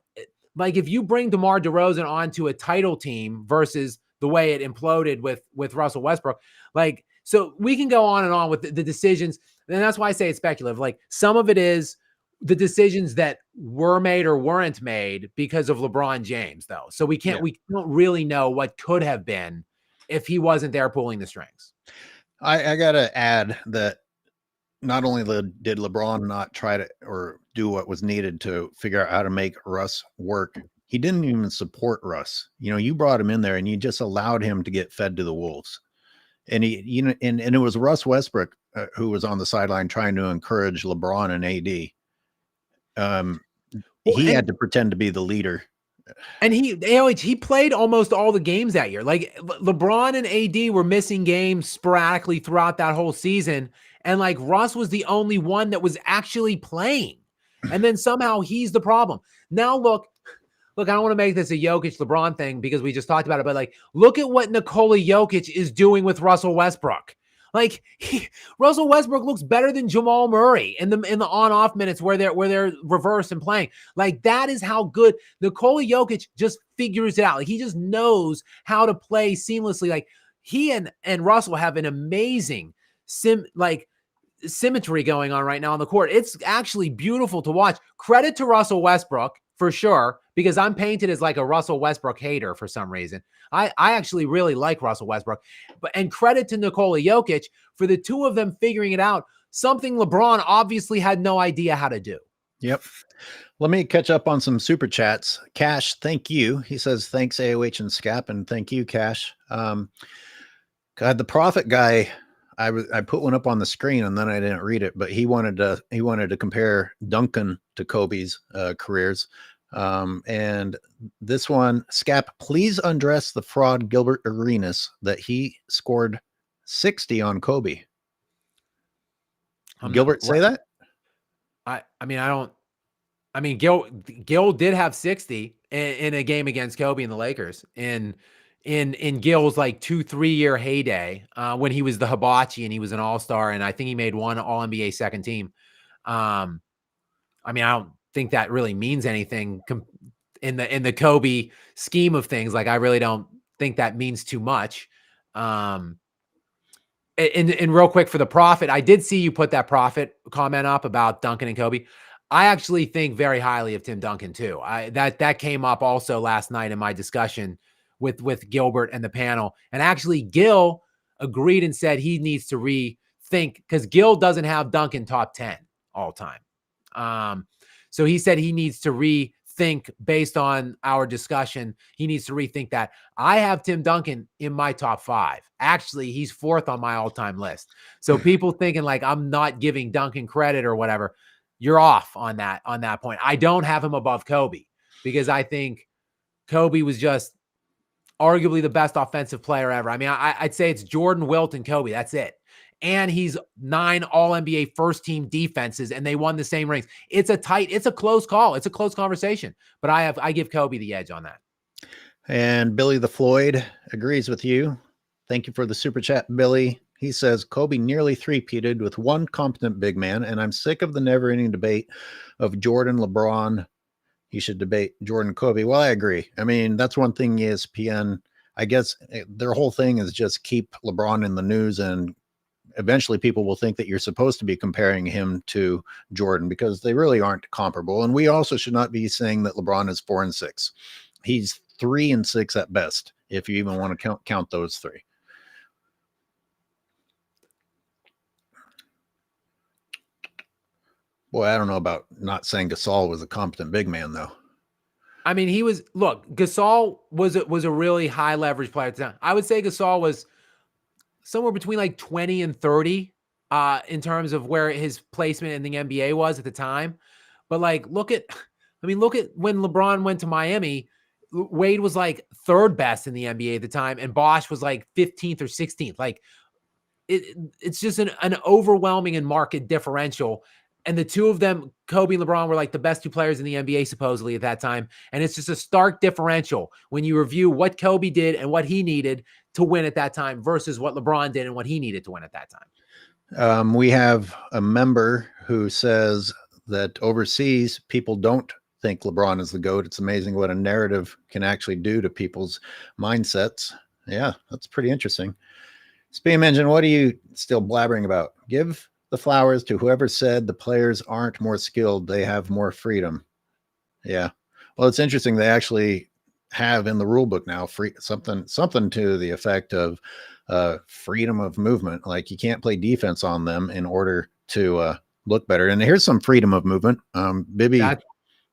like if you bring DeMar DeRozan onto a title team versus the way it imploded with Russell Westbrook, like, so we can go on and on with the decisions. And that's why I say it's speculative. Like some of it is the decisions that were made or weren't made because of LeBron James, though. So we don't really know what could have been if he wasn't there pulling the strings. I got to add that not only did LeBron not try to or do what was needed to figure out how to make Russ work, he didn't even support Russ. You know, you brought him in there and you just allowed him to get fed to the wolves. And and it was Russ Westbrook who was on the sideline trying to encourage LeBron and AD. He had to pretend to be the leader. And he played almost all the games that year. Like LeBron and AD were missing games sporadically throughout that whole season. And like Russ was the only one that was actually playing. And then somehow he's the problem. Now look, I don't want to make this a Jokic LeBron thing because we just talked about it, but like, look at what Nikola Jokic is doing with Russell Westbrook. Like Russell Westbrook looks better than Jamal Murray in the on-off minutes where they're reverse and playing. Like that is how good Nikola Jokic just figures it out. Like he just knows how to play seamlessly. Like he and Russell have an amazing symmetry going on right now on the court. It's actually beautiful to watch. Credit to Russell Westbrook for sure, because I'm painted as like a Russell Westbrook hater for some reason. I actually really like Russell Westbrook, and credit to Nikola Jokic for the two of them figuring it out, something LeBron obviously had no idea how to do. Yep. Let me catch up on some super chats. Cash, thank you. He says, thanks AOH and Skap, and thank you, Cash. God, the Prophet guy, I put one up on the screen and then I didn't read it, but he wanted to compare Duncan to Kobe's careers. And this one, Skap, please undress the fraud Gilbert Arenas that he scored 60 on Kobe. Gilbert say that? Gil did have 60 in a game against Kobe and the Lakers in Gil's like 2-3 year heyday, when he was the hibachi and he was an all-star. And I think he made one All-NBA second team. I don't think that really means anything in the Kobe scheme of things. Like, I really don't think that means too much. And real quick for the Prophet, I did see you put that Prophet comment up about Duncan and Kobe. I actually think very highly of Tim Duncan too. That came up also last night in my discussion with Gilbert and the panel. And actually Gil agreed and said he needs to rethink, because Gil doesn't have Duncan top 10 all time. So he said he needs to rethink based on our discussion. He needs to rethink that. I have Tim Duncan in my top 5. Actually, he's 4th on my all-time list. So people thinking like I'm not giving Duncan credit or whatever, you're off on that point. I don't have him above Kobe because I think Kobe was just arguably the best offensive player ever. I mean, I'd say it's Jordan, Wilt, and Kobe. That's it. And he's 9 All-NBA first-team defenses, and they won the same rings. It's a close call. It's a close conversation. But I give Kobe the edge on that. And Billy the Floyd agrees with you. Thank you for the super chat, Billy. He says Kobe nearly three-peated with one competent big man, and I'm sick of the never-ending debate of Jordan, LeBron. You should debate Jordan, Kobe. Well, I agree. I mean, that's one thing ESPN, I guess their whole thing is just keep LeBron in the news, and eventually people will think that you're supposed to be comparing him to Jordan because they really aren't comparable. And we also should not be saying that LeBron is 4-6. He's 3-6 at best, if you even want to count those three. Boy, I don't know about not saying Gasol was a competent big man, though. I mean, Gasol was a really high leverage player at the time. I would say Gasol was somewhere between like 20 and 30 in terms of where his placement in the NBA was at the time. But like, look at when LeBron went to Miami, Wade was like third best in the NBA at the time, and Bosch was like 15th or 16th. Like, it's just an overwhelming and market differential. And the two of them, Kobe and LeBron, were like the best two players in the NBA supposedly at that time. And it's just a stark differential when you review what Kobe did and what he needed to win at that time versus what LeBron did and what he needed to win at that time. We have a member who says that overseas people don't think LeBron is the GOAT. It's amazing what a narrative can actually do to people's mindsets. Yeah, that's pretty interesting. Spam Engine, what are you still blabbering about? Give the flowers to whoever said the players aren't more skilled. They have more freedom. Yeah. Well, it's interesting. They actually have in the rule book now something to the effect of freedom of movement. Like you can't play defense on them in order to look better. And here's some freedom of movement. Bibby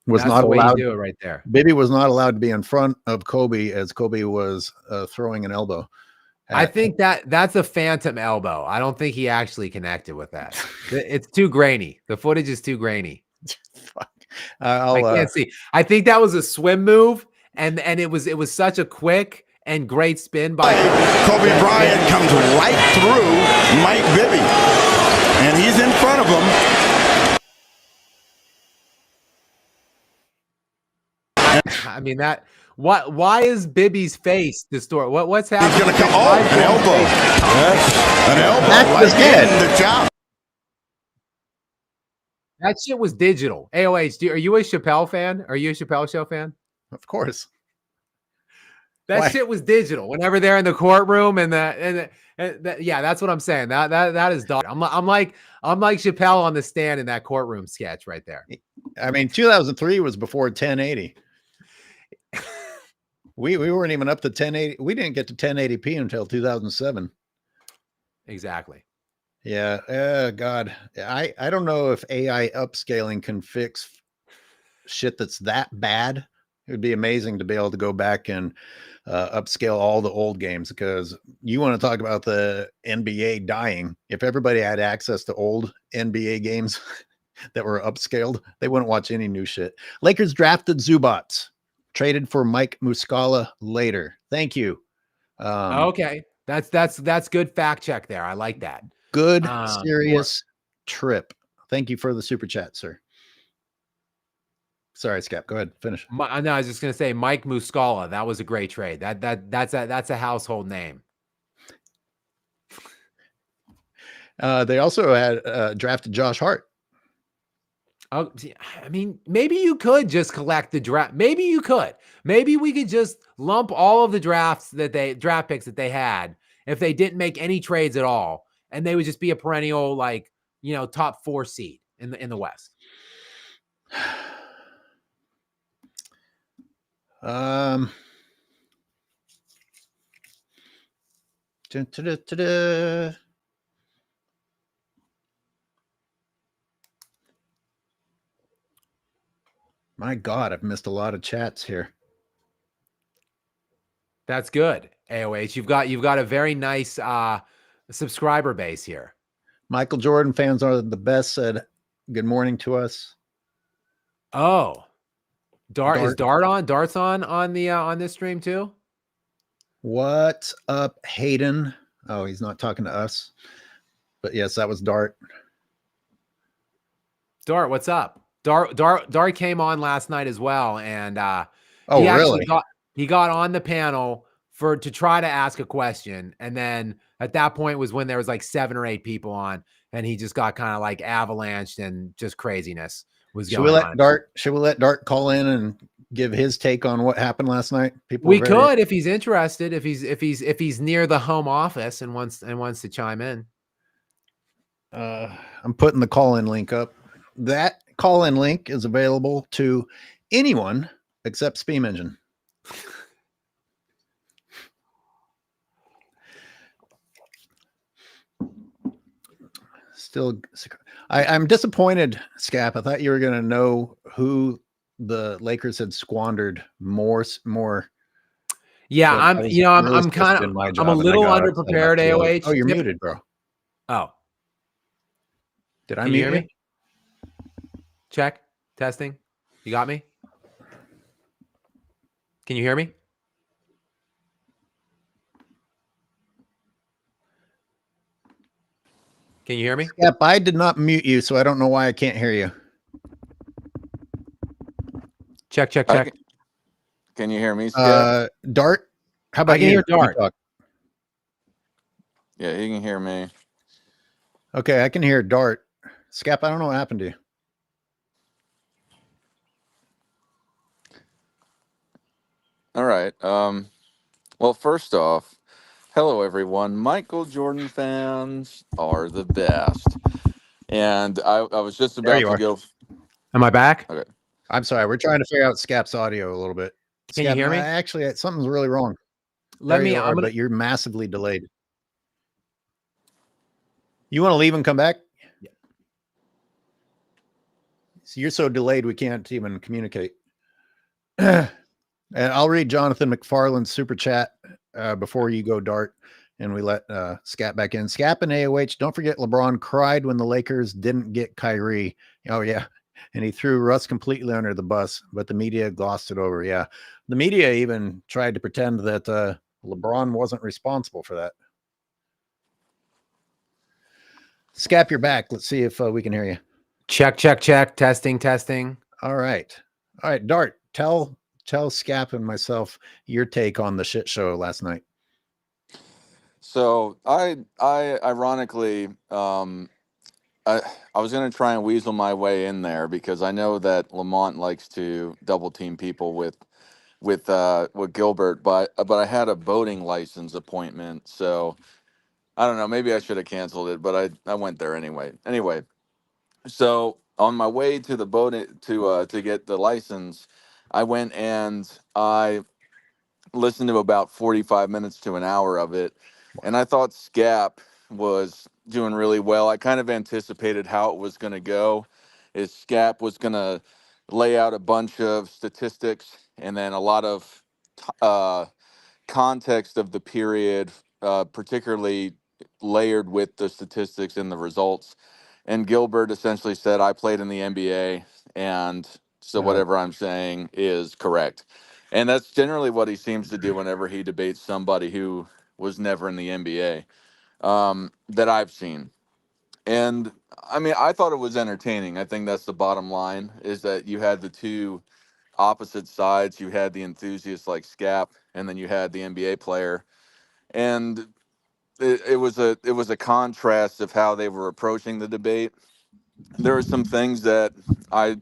was not allowed to do it right there. Bibby was not allowed to be in front of Kobe as Kobe was throwing an elbow. I think that's a phantom elbow. I don't think he actually connected with that. It's too grainy. The footage is too grainy. Fuck. I can't see. I think that was a swim move, and it was such a quick and great spin by Kobe Bryant comes right through Mike Bibby, and he's in front of him. I mean that. Why is Bibby's face distorted? What's happening? He's going to come. Oh, an elbow. Yes. An elbow. That's his head. The job. That shit was digital. AOH, are you a Chappelle fan? Are you a Chappelle Show fan? Of course. That shit was digital. Whenever they're in the courtroom and yeah, that's what I'm saying. That is dog. I'm like Chappelle on the stand in that courtroom sketch right there. I mean, 2003 was before 1080. We weren't even up to 1080. We didn't get to 1080p until 2007. Exactly. Yeah. God, I don't know if AI upscaling can fix shit that's that bad. It would be amazing to be able to go back and upscale all the old games, because you want to talk about the NBA dying. If everybody had access to old NBA games that were upscaled, they wouldn't watch any new shit. Lakers drafted Zubats. Traded for Mike Muscala later. Thank you. Okay. That's good fact check there. I like that. Good, serious trip. Thank you for the super chat, sir. Sorry, Skap. Go ahead. Finish. No, I was just going to say Mike Muscala. That was a great trade. That's a household name. They also had drafted Josh Hart. Oh, I mean, maybe you could just collect the draft. Maybe you could. Maybe we could just lump all of the draft picks that they had if they didn't make any trades at all, and they would just be a perennial, like, top 4 seed in the West. My God, I've missed a lot of chats here. That's good, AOH. You've got a very nice subscriber base here. Michael Jordan fans are the best. Said good morning to us. Oh, is Dart on? Dart's on this stream too. What's up, Hayden? Oh, he's not talking to us, but yes, that was Dart. Dart, what's up? Dart came on last night as well, and really? He got on the panel to try to ask a question, and then at that point was when there was like 7 or 8 people on, and he just got kind of like avalanched, and just craziness was going on. Should we let Dart call in and give his take on what happened last night? We could, if he's interested, if he's near the home office and wants to chime in. I'm putting the call-in link up. That call-in link is available to anyone except Steam Engine. Still, I'm disappointed, Skap. I thought you were going to know who the Lakers had squandered more. Yeah, I'm a little underprepared. AOH. Oh, you're muted, bro. Oh, did I mute hear me? Check, testing. You got me? Can you hear me? Can you hear me? Yep, I did not mute you, so I don't know why I can't hear you. Check. Can you hear me, Skap? Dart? How about I can hear Dart. Yeah, he can hear me. Okay, I can hear Dart. Skap, I don't know what happened to you. All right. Well, first off, hello, everyone. Michael Jordan fans are the best. And I was just about to go. Am I back? Okay. I'm sorry. We're trying to figure out Skap's audio a little bit. Can you hear me? Actually, something's really wrong. But you're massively delayed. You want to leave and come back? Yeah. So you're so delayed we can't even communicate. And I'll read Jonathan McFarland's super chat before you go, Dart, and we let Skap back in. Skap and AOH, don't forget LeBron cried when the Lakers didn't get Kyrie. Oh, yeah. And he threw Russ completely under the bus, but the media glossed it over. Yeah. The media even tried to pretend that LeBron wasn't responsible for that. Skap, you're back. Let's see if we can hear you. Check. Testing. All right. Dart, tell Skap and myself your take on the shit show last night. So I ironically, I was going to try and weasel my way in there because I know that Lamont likes to double team people with Gilbert, but I had a boating license appointment, so I don't know. Maybe I should have canceled it, but I went there anyway. Anyway, so on my way to the boat to get the license, I went and I listened to about 45 minutes to an hour of it, and I thought Skap was doing really well. I kind of anticipated how it was going to go. Is Skap was going to lay out a bunch of statistics and then a lot of context of the period, particularly layered with the statistics and the results. And Gilbert essentially said, I played in the NBA, and so whatever I'm saying is correct. And that's generally what he seems to do whenever he debates somebody who was never in the NBA that I've seen. And I mean, I thought it was entertaining. I think that's the bottom line, is that you had the two opposite sides. You had the enthusiasts like Skap, and then you had the NBA player. And it was a contrast of how they were approaching the debate. There were some things that I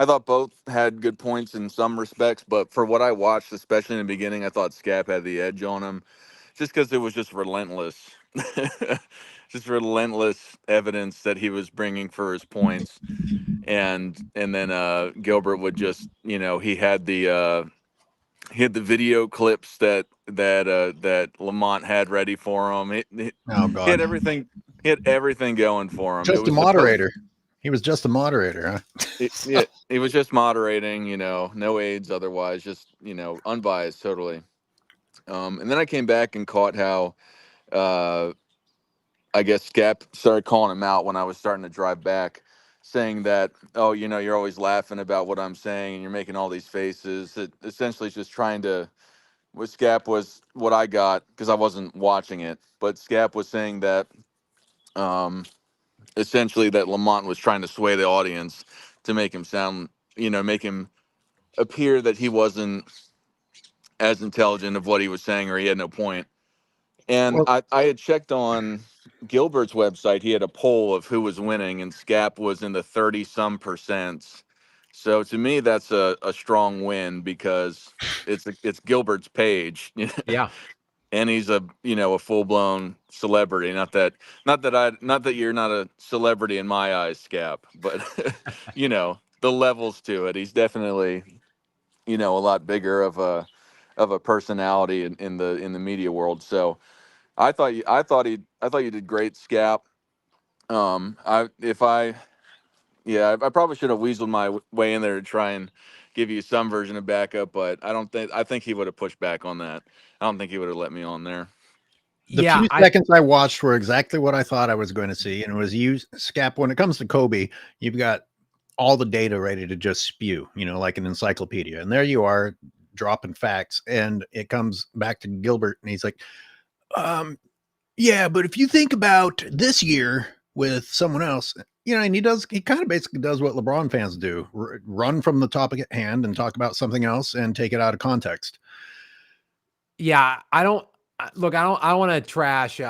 thought both had good points in some respects, but for what I watched, especially in the beginning, I thought Skap had the edge on him, just because it was just relentless, just relentless evidence that he was bringing for his points, and then Gilbert would just, he had the video clips that Lamont had ready for him. He had everything. He had everything going for him. Just a moderator. He was just a moderator, huh? He was just moderating, no aids otherwise, just, unbiased totally. And then I came back and caught how, I guess Skap started calling him out when I was starting to drive back, saying that, oh, you're always laughing about what I'm saying and you're making all these faces. It essentially is just trying to, what Skap was, what I got, because I wasn't watching it, but Skap was saying that, essentially that Lamont was trying to sway the audience to make him sound, make him appear that he wasn't as intelligent of what he was saying, or he had no point. And Well, I had checked on Gilbert's website. He had a poll of who was winning, and Skap was in the 30-some percents. So to me, that's a strong win because it's Gilbert's page, Yeah. and he's a full blown celebrity. Not that you're not a celebrity in my eyes, Skap, but the levels to it. He's definitely a lot bigger of a personality in the media world. So I thought you did great, Skap. I probably should have weaseled my way in there to try and give you some version of backup, but I think he would have pushed back on that. I don't think he would have let me on there. the Yeah. few seconds I watched were exactly what I thought I was going to see, and it was you, Scap. When it comes to Kobe, you've got all the data ready to just spew, like an encyclopedia, and there you are dropping facts, and it comes back to Gilbert, and he's like, yeah, but if you think about this year with someone else, and he kind of basically does what LeBron fans do, run from the topic at hand and talk about something else and take it out of context. Yeah, I don't I want to trash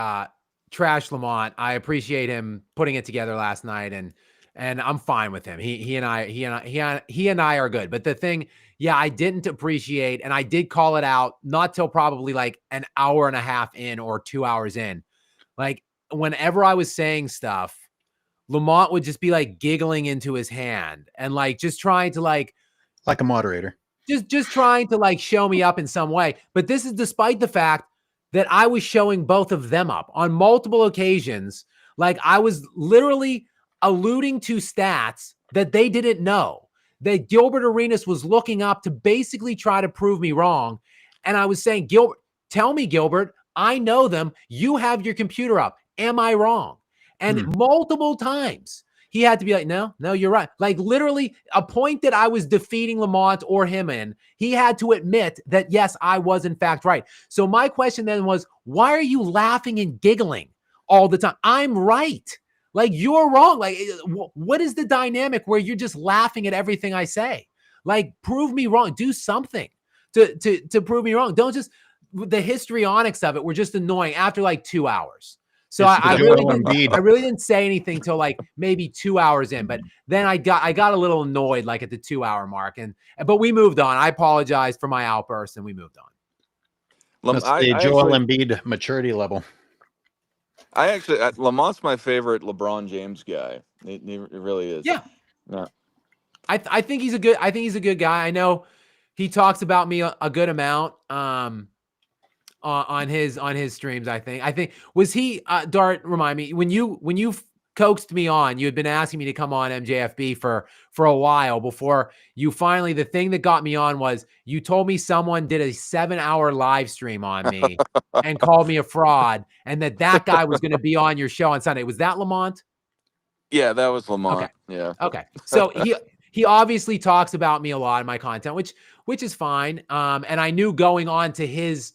Lamont. I appreciate him putting it together last night, and I'm fine with him. He and I are good. But the thing, yeah, I didn't appreciate, and I did call it out not till probably like an hour and a half in or 2 hours in. Like whenever I was saying stuff, Lamont would just be like giggling into his hand and like just trying to like Like a moderator. just trying to like show me up in some way. But this is despite the fact that I was showing both of them up on multiple occasions. Like I was literally alluding to stats that they didn't know, that Gilbert Arenas was looking up to basically try to prove me wrong. And I was saying, Gilbert, tell me, Gilbert, I know them. You have your computer up. Am I wrong? And multiple times he had to be like, no, you're right. Like literally a point that I was defeating Lamont or him in, he had to admit that, yes, I was in fact right. So my question then was, why are you laughing and giggling all the time? I'm right. Like you're wrong. Like what is the dynamic where you're just laughing at everything I say? Like prove me wrong. Do something to prove me wrong. Don't just, the histrionics of it were just annoying after like 2 hours. So I really didn't say anything till like maybe 2 hours in, but then I got a little annoyed like at the 2 hour mark, but we moved on. I apologized for my outburst and we moved on. That's the Joel Embiid maturity level. Lamont's my favorite LeBron James guy. He really is. Yeah. I think he's a good guy. I know he talks about me a good amount. On his streams, I think was he Dart, remind me, when you coaxed me on, you had been asking me to come on MJFB for a while before you finally, the thing that got me on was you told me someone did a 7-hour live stream on me and called me a fraud, and that guy was going to be on your show on Sunday. Was that Lamont? Yeah, that was Lamont. Okay. Yeah. Okay. So he obviously talks about me a lot in my content, which is fine. And I knew going on to his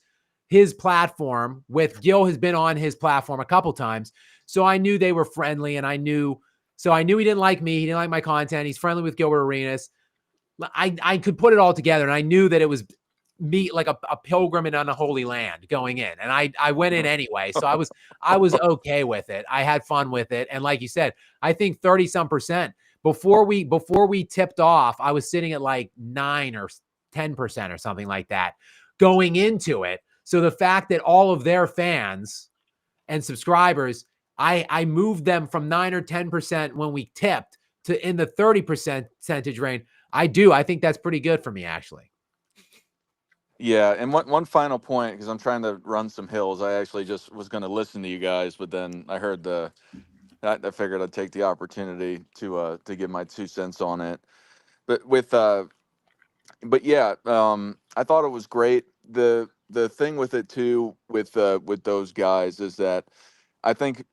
platform with Gil has been on his platform a couple times. So I knew they were friendly, and I knew he didn't like me. He didn't like my content. He's friendly with Gilbert Arenas. I could put it all together, and I knew that it was me, like a pilgrim in unholy land going in. And I went in anyway. So I was okay with it. I had fun with it. And like you said, I think 30-some% before we tipped off, I was sitting at like 9 or 10% or something like that going into it. So the fact that all of their fans and subscribers, I moved them from 9 or 10% when we tipped to in the 30% percentage range. I think that's pretty good for me, actually. Yeah, and one final point, because I'm trying to run some hills. I actually just was going to listen to you guys, but then I heard I figured I'd take the opportunity to give my 2 cents on it. But yeah, I thought it was great. The thing with it too, with those guys, is that I think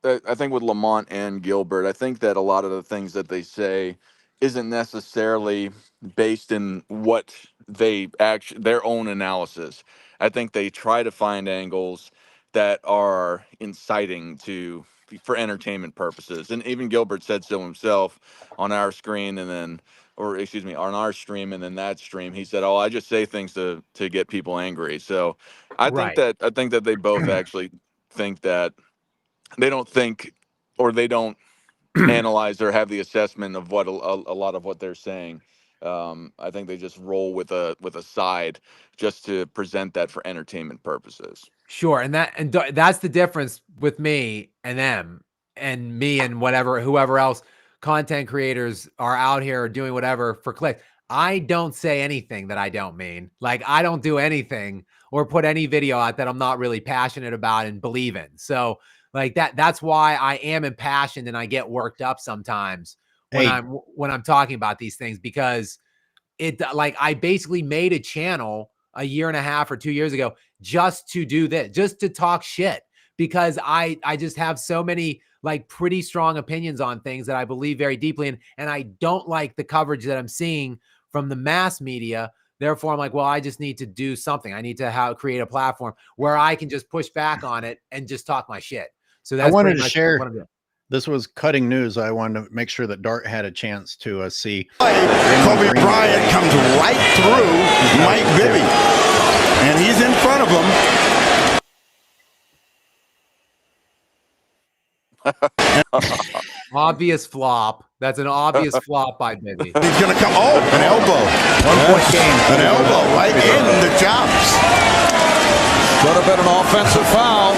with Lamont and Gilbert, I think that a lot of the things that they say isn't necessarily based in what their own analysis. I think they try to find angles that are inciting for entertainment purposes. And even Gilbert said so himself on our screen, and then or excuse me, on our stream, and then that stream, he said, "Oh, I just say things to get people angry." So I think Right. that they both actually think that they don't think, or they don't analyze or have the assessment of what a lot of what they're saying. I think they just roll with a side just to present that for entertainment purposes. Sure, and that's the difference with me and them, and me and whoever else content creators are out here doing whatever for clicks. I don't say anything that I don't mean. Like, I don't do anything or put any video out that I'm not really passionate about and believe in. So like that's why I am impassioned and I get worked up sometimes when Hey, I'm talking about these things, because like I basically made a channel a year and a half or 2 years ago just to do this, just to talk shit, because I just have so many like pretty strong opinions on things that I believe very deeply in, and I don't like the coverage that I'm seeing from the mass media. Therefore, I'm like, well, I just need to do something. I need to create a platform where I can just push back on it and just talk my shit. So I that's wanted pretty to much share. what I'm doing. This was cutting news. I wanted to make sure that Dart had a chance to see. Kobe Bryant comes right through Mike Bibby, and he's in front of him. Obvious flop. That's an obvious flop by Bibby. He's going to come. Oh, an elbow. 1 point game. An elbow right in the chops. Could have been an offensive foul.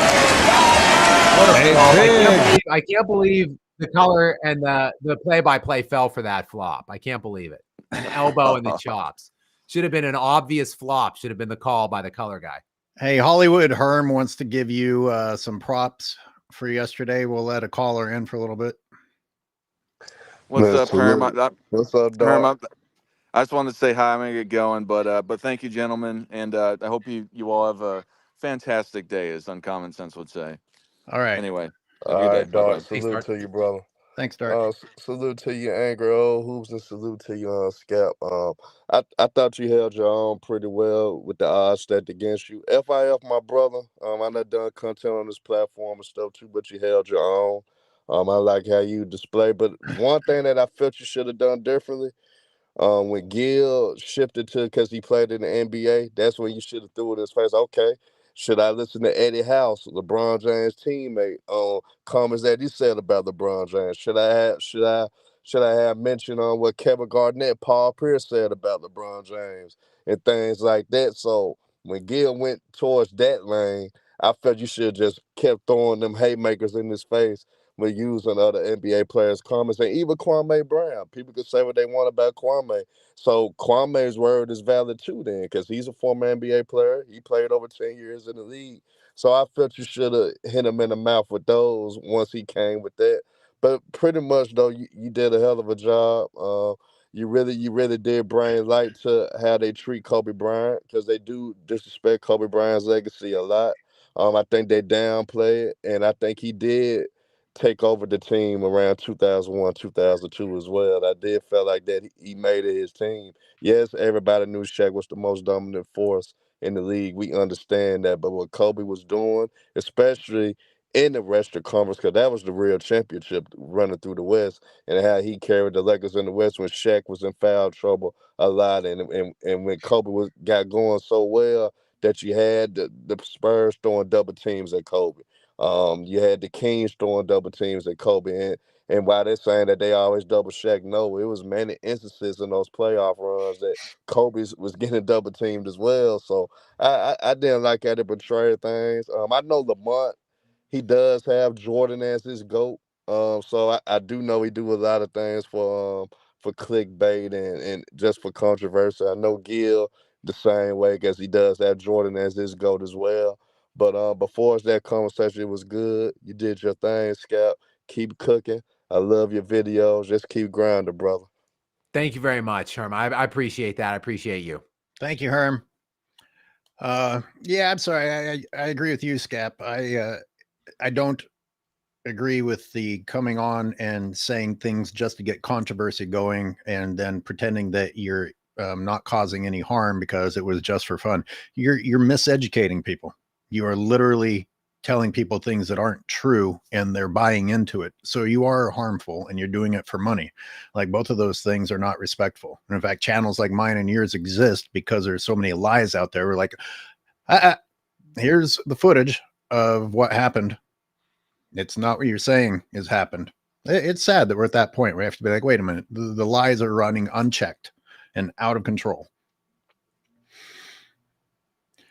I can't believe the color and the play-by-play fell for that flop. I can't believe it. An elbow in the chops. Should have been an obvious flop. Should have been the call by the color guy. Hey, Hollywood Herm wants to give you some props for yesterday. We'll let a caller in for a little bit. What's up, Herm? What's up, Herm, dog? I just wanted to say hi. I'm gonna get going, but thank you, gentlemen, and I hope you all have a fantastic day, as Uncommon Sense would say. All right. Anyway, have a All good day. right, dog. Bye-bye. Salute to you, brother. Thanks, Dart. Salute to you, Angry Old Hoops, and salute to you, Skap. I thought you held your own pretty well with the odds stacked against you. FIF, my brother. I done done content on this platform and stuff too, but you held your own. I like how you display. But one thing that I felt you should have done differently, when Gil shifted to, because he played in the NBA, that's when you should have threw it in his face. Okay, should I listen to Eddie House, LeBron James' teammate, on comments that he said about LeBron James? Should I have mentioned on what Kevin Garnett, Paul Pierce said about LeBron James and things like that? So when Gil went towards that lane, I felt you should have just kept throwing them haymakers in his face with using other NBA players' comments, and even Kwame Brown. People could say what they want about Kwame. So Kwame's word is valid too then, because he's a former NBA player. He played over 10 years in the league. So I felt you should have hit him in the mouth with those once he came with that. But pretty much, though, you did a hell of a job. You really did bring light to how they treat Kobe Bryant, because they do disrespect Kobe Bryant's legacy a lot. I think they downplay it, and I think he did take over the team around 2001, 2002 as well. I did feel like that he made it his team. Yes, everybody knew Shaq was the most dominant force in the league. We understand that. But what Kobe was doing, especially in the Western Conference, because that was the real championship running through the West, and how he carried the Lakers in the West when Shaq was in foul trouble a lot, and when Kobe got going so well that you had the Spurs throwing double teams at Kobe. You had the Kings throwing double teams at Kobe, and while they're saying that they always double Shaq, no, it was many instances in those playoff runs that Kobe was getting double teamed as well. So I didn't like how they portrayed things. I know Lamont, he does have Jordan as his GOAT. So I do know he do a lot of things for clickbait and just for controversy. I know Gil the same way, because he does have Jordan as his GOAT as well. But before that conversation, it was good. You did your thing, Skap. Keep cooking. I love your videos. Just keep grinding, brother. Thank you very much, Herm. I appreciate that. I appreciate you. Thank you, Herm. Yeah, I'm sorry. I agree with you, Skap. I don't agree with the coming on and saying things just to get controversy going and then pretending that you're not causing any harm because it was just for fun. You're miseducating people. You are literally telling people things that aren't true and they're buying into it. So you are harmful and you're doing it for money. Like both of those things are not respectful. And in fact, channels like mine and yours exist because there's so many lies out there. We're like, here's the footage of what happened. It's not what you're saying has happened. It's sad that we're at that point where we have to be like, wait a minute, the lies are running unchecked and out of control.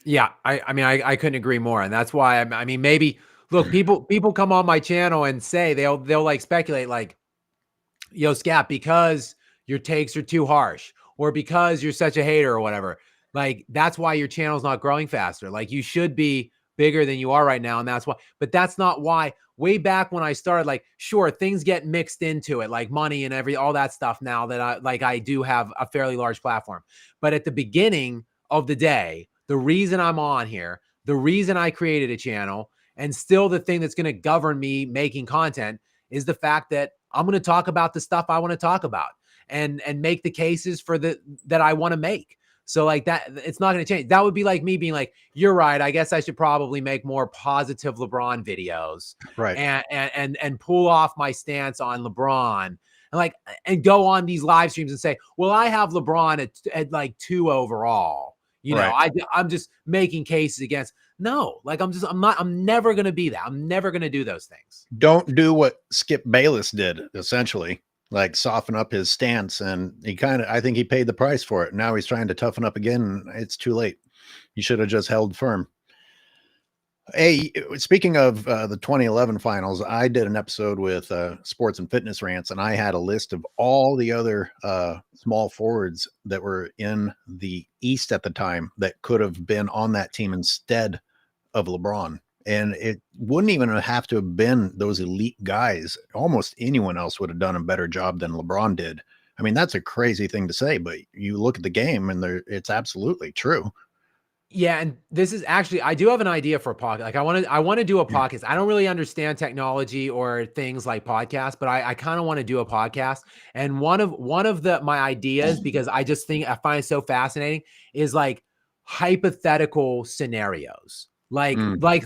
Yeah, I mean, I couldn't agree more, and that's why I mean, maybe look, people come on my channel and say they'll like speculate like, yo, Skap, because your takes are too harsh, or because you're such a hater or whatever. Like that's why your channel's not growing faster. Like you should be bigger than you are right now, and that's why. But that's not why. Way back when I started, like, sure, things get mixed into it, like money and all that stuff. Now that I do have a fairly large platform, but at the beginning of the day, the reason I'm on here, the reason I created a channel, and still the thing that's going to govern me making content is the fact that I'm going to talk about the stuff I want to talk about and make the cases for that I want to make. So like that, it's not going to change. That would be like me being like, you're right. I guess I should probably make more positive LeBron videos, Right. And pull off my stance on LeBron and go on these live streams and say, well, I have LeBron at like 2 overall. You know, Right. I'm just making cases against. No, like I'm never going to be that. I'm never going to do those things. Don't do what Skip Bayless did, essentially, like soften up his stance. And I think he paid the price for it. Now he's trying to toughen up again. And it's too late. He should have just held firm. Hey, speaking of the 2011 finals, I did an episode with Sports and Fitness Rants, and I had a list of all the other small forwards that were in the East at the time that could have been on that team instead of LeBron. And it wouldn't even have to have been those elite guys. Almost anyone else would have done a better job than LeBron did. I mean, that's a crazy thing to say, but you look at the game and it's absolutely true. Yeah, and this is actually, I do have an idea for a podcast. Like I want to do a podcast. I don't really understand technology or things like podcasts, but I kind of want to do a podcast. And one of my ideas, because I find it so fascinating, is like hypothetical scenarios. Like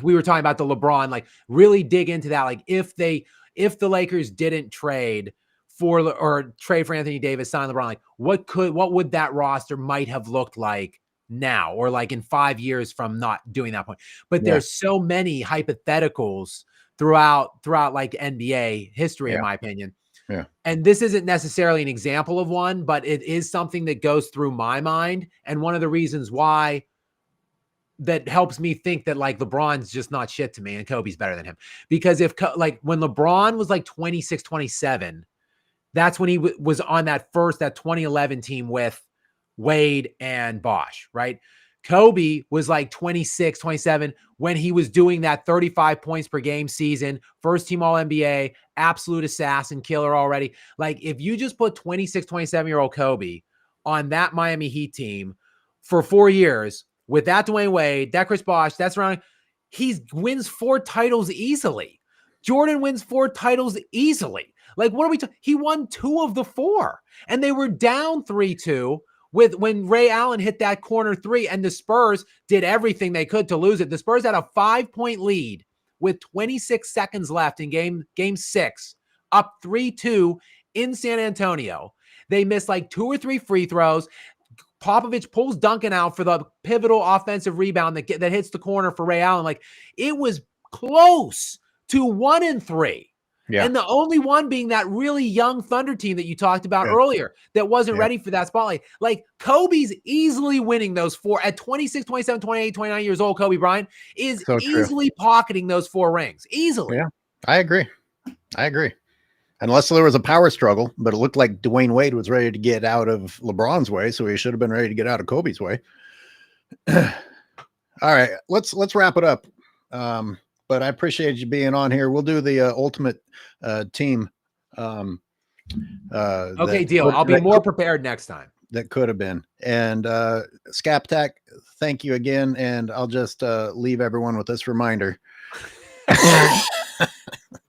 we were talking about the LeBron, like really dig into that. Like if the Lakers didn't trade for Anthony Davis, sign LeBron, like what would that roster might have looked like now, or like in 5 years from not doing that point. But there's so many hypotheticals throughout like NBA history, in my opinion. Yeah. And this isn't necessarily an example of one, but it is something that goes through my mind. And one of the reasons why that helps me think that like LeBron's just not shit to me and Kobe's better than him. Because when LeBron was like 26, 27, that's when he was on that 2011 team with Wade and Bosh, right? Kobe was like 26, 27 when he was doing that 35 points per game season, first team all NBA, absolute assassin killer already. Like if you just put 26, 27-year-old Kobe on that Miami Heat team for 4 years with that Dwayne Wade, that Chris Bosh, that's around, he wins 4 titles easily. Jordan wins 4 titles easily. Like what are we talking? He won 2 of the 4 and they were down 3-2 when Ray Allen hit that corner 3 and the Spurs did everything they could to lose it. The Spurs had a 5-point lead with 26 seconds left in game 6, up 3-2 in San Antonio. They missed like 2 or 3 free throws. Popovich pulls Duncan out for the pivotal offensive rebound that hits the corner for Ray Allen. Like it was close to 1-3. Yeah. And the only one being that really young Thunder team that you talked about earlier that wasn't ready for that spotlight. Like Kobe's easily winning those 4 at 26, 27, 28, 29 years old. Kobe Bryant is easily pocketing those 4 rings. Easily. Yeah, I agree. Unless there was a power struggle, but it looked like Dwayne Wade was ready to get out of LeBron's way. So he should have been ready to get out of Kobe's way. All right, let's wrap it up. But I appreciate you being on here. We'll do the ultimate team. Okay, deal. I'll be more prepared next time. That could have been. And Skap Attack, thank you again. And I'll just leave everyone with this reminder.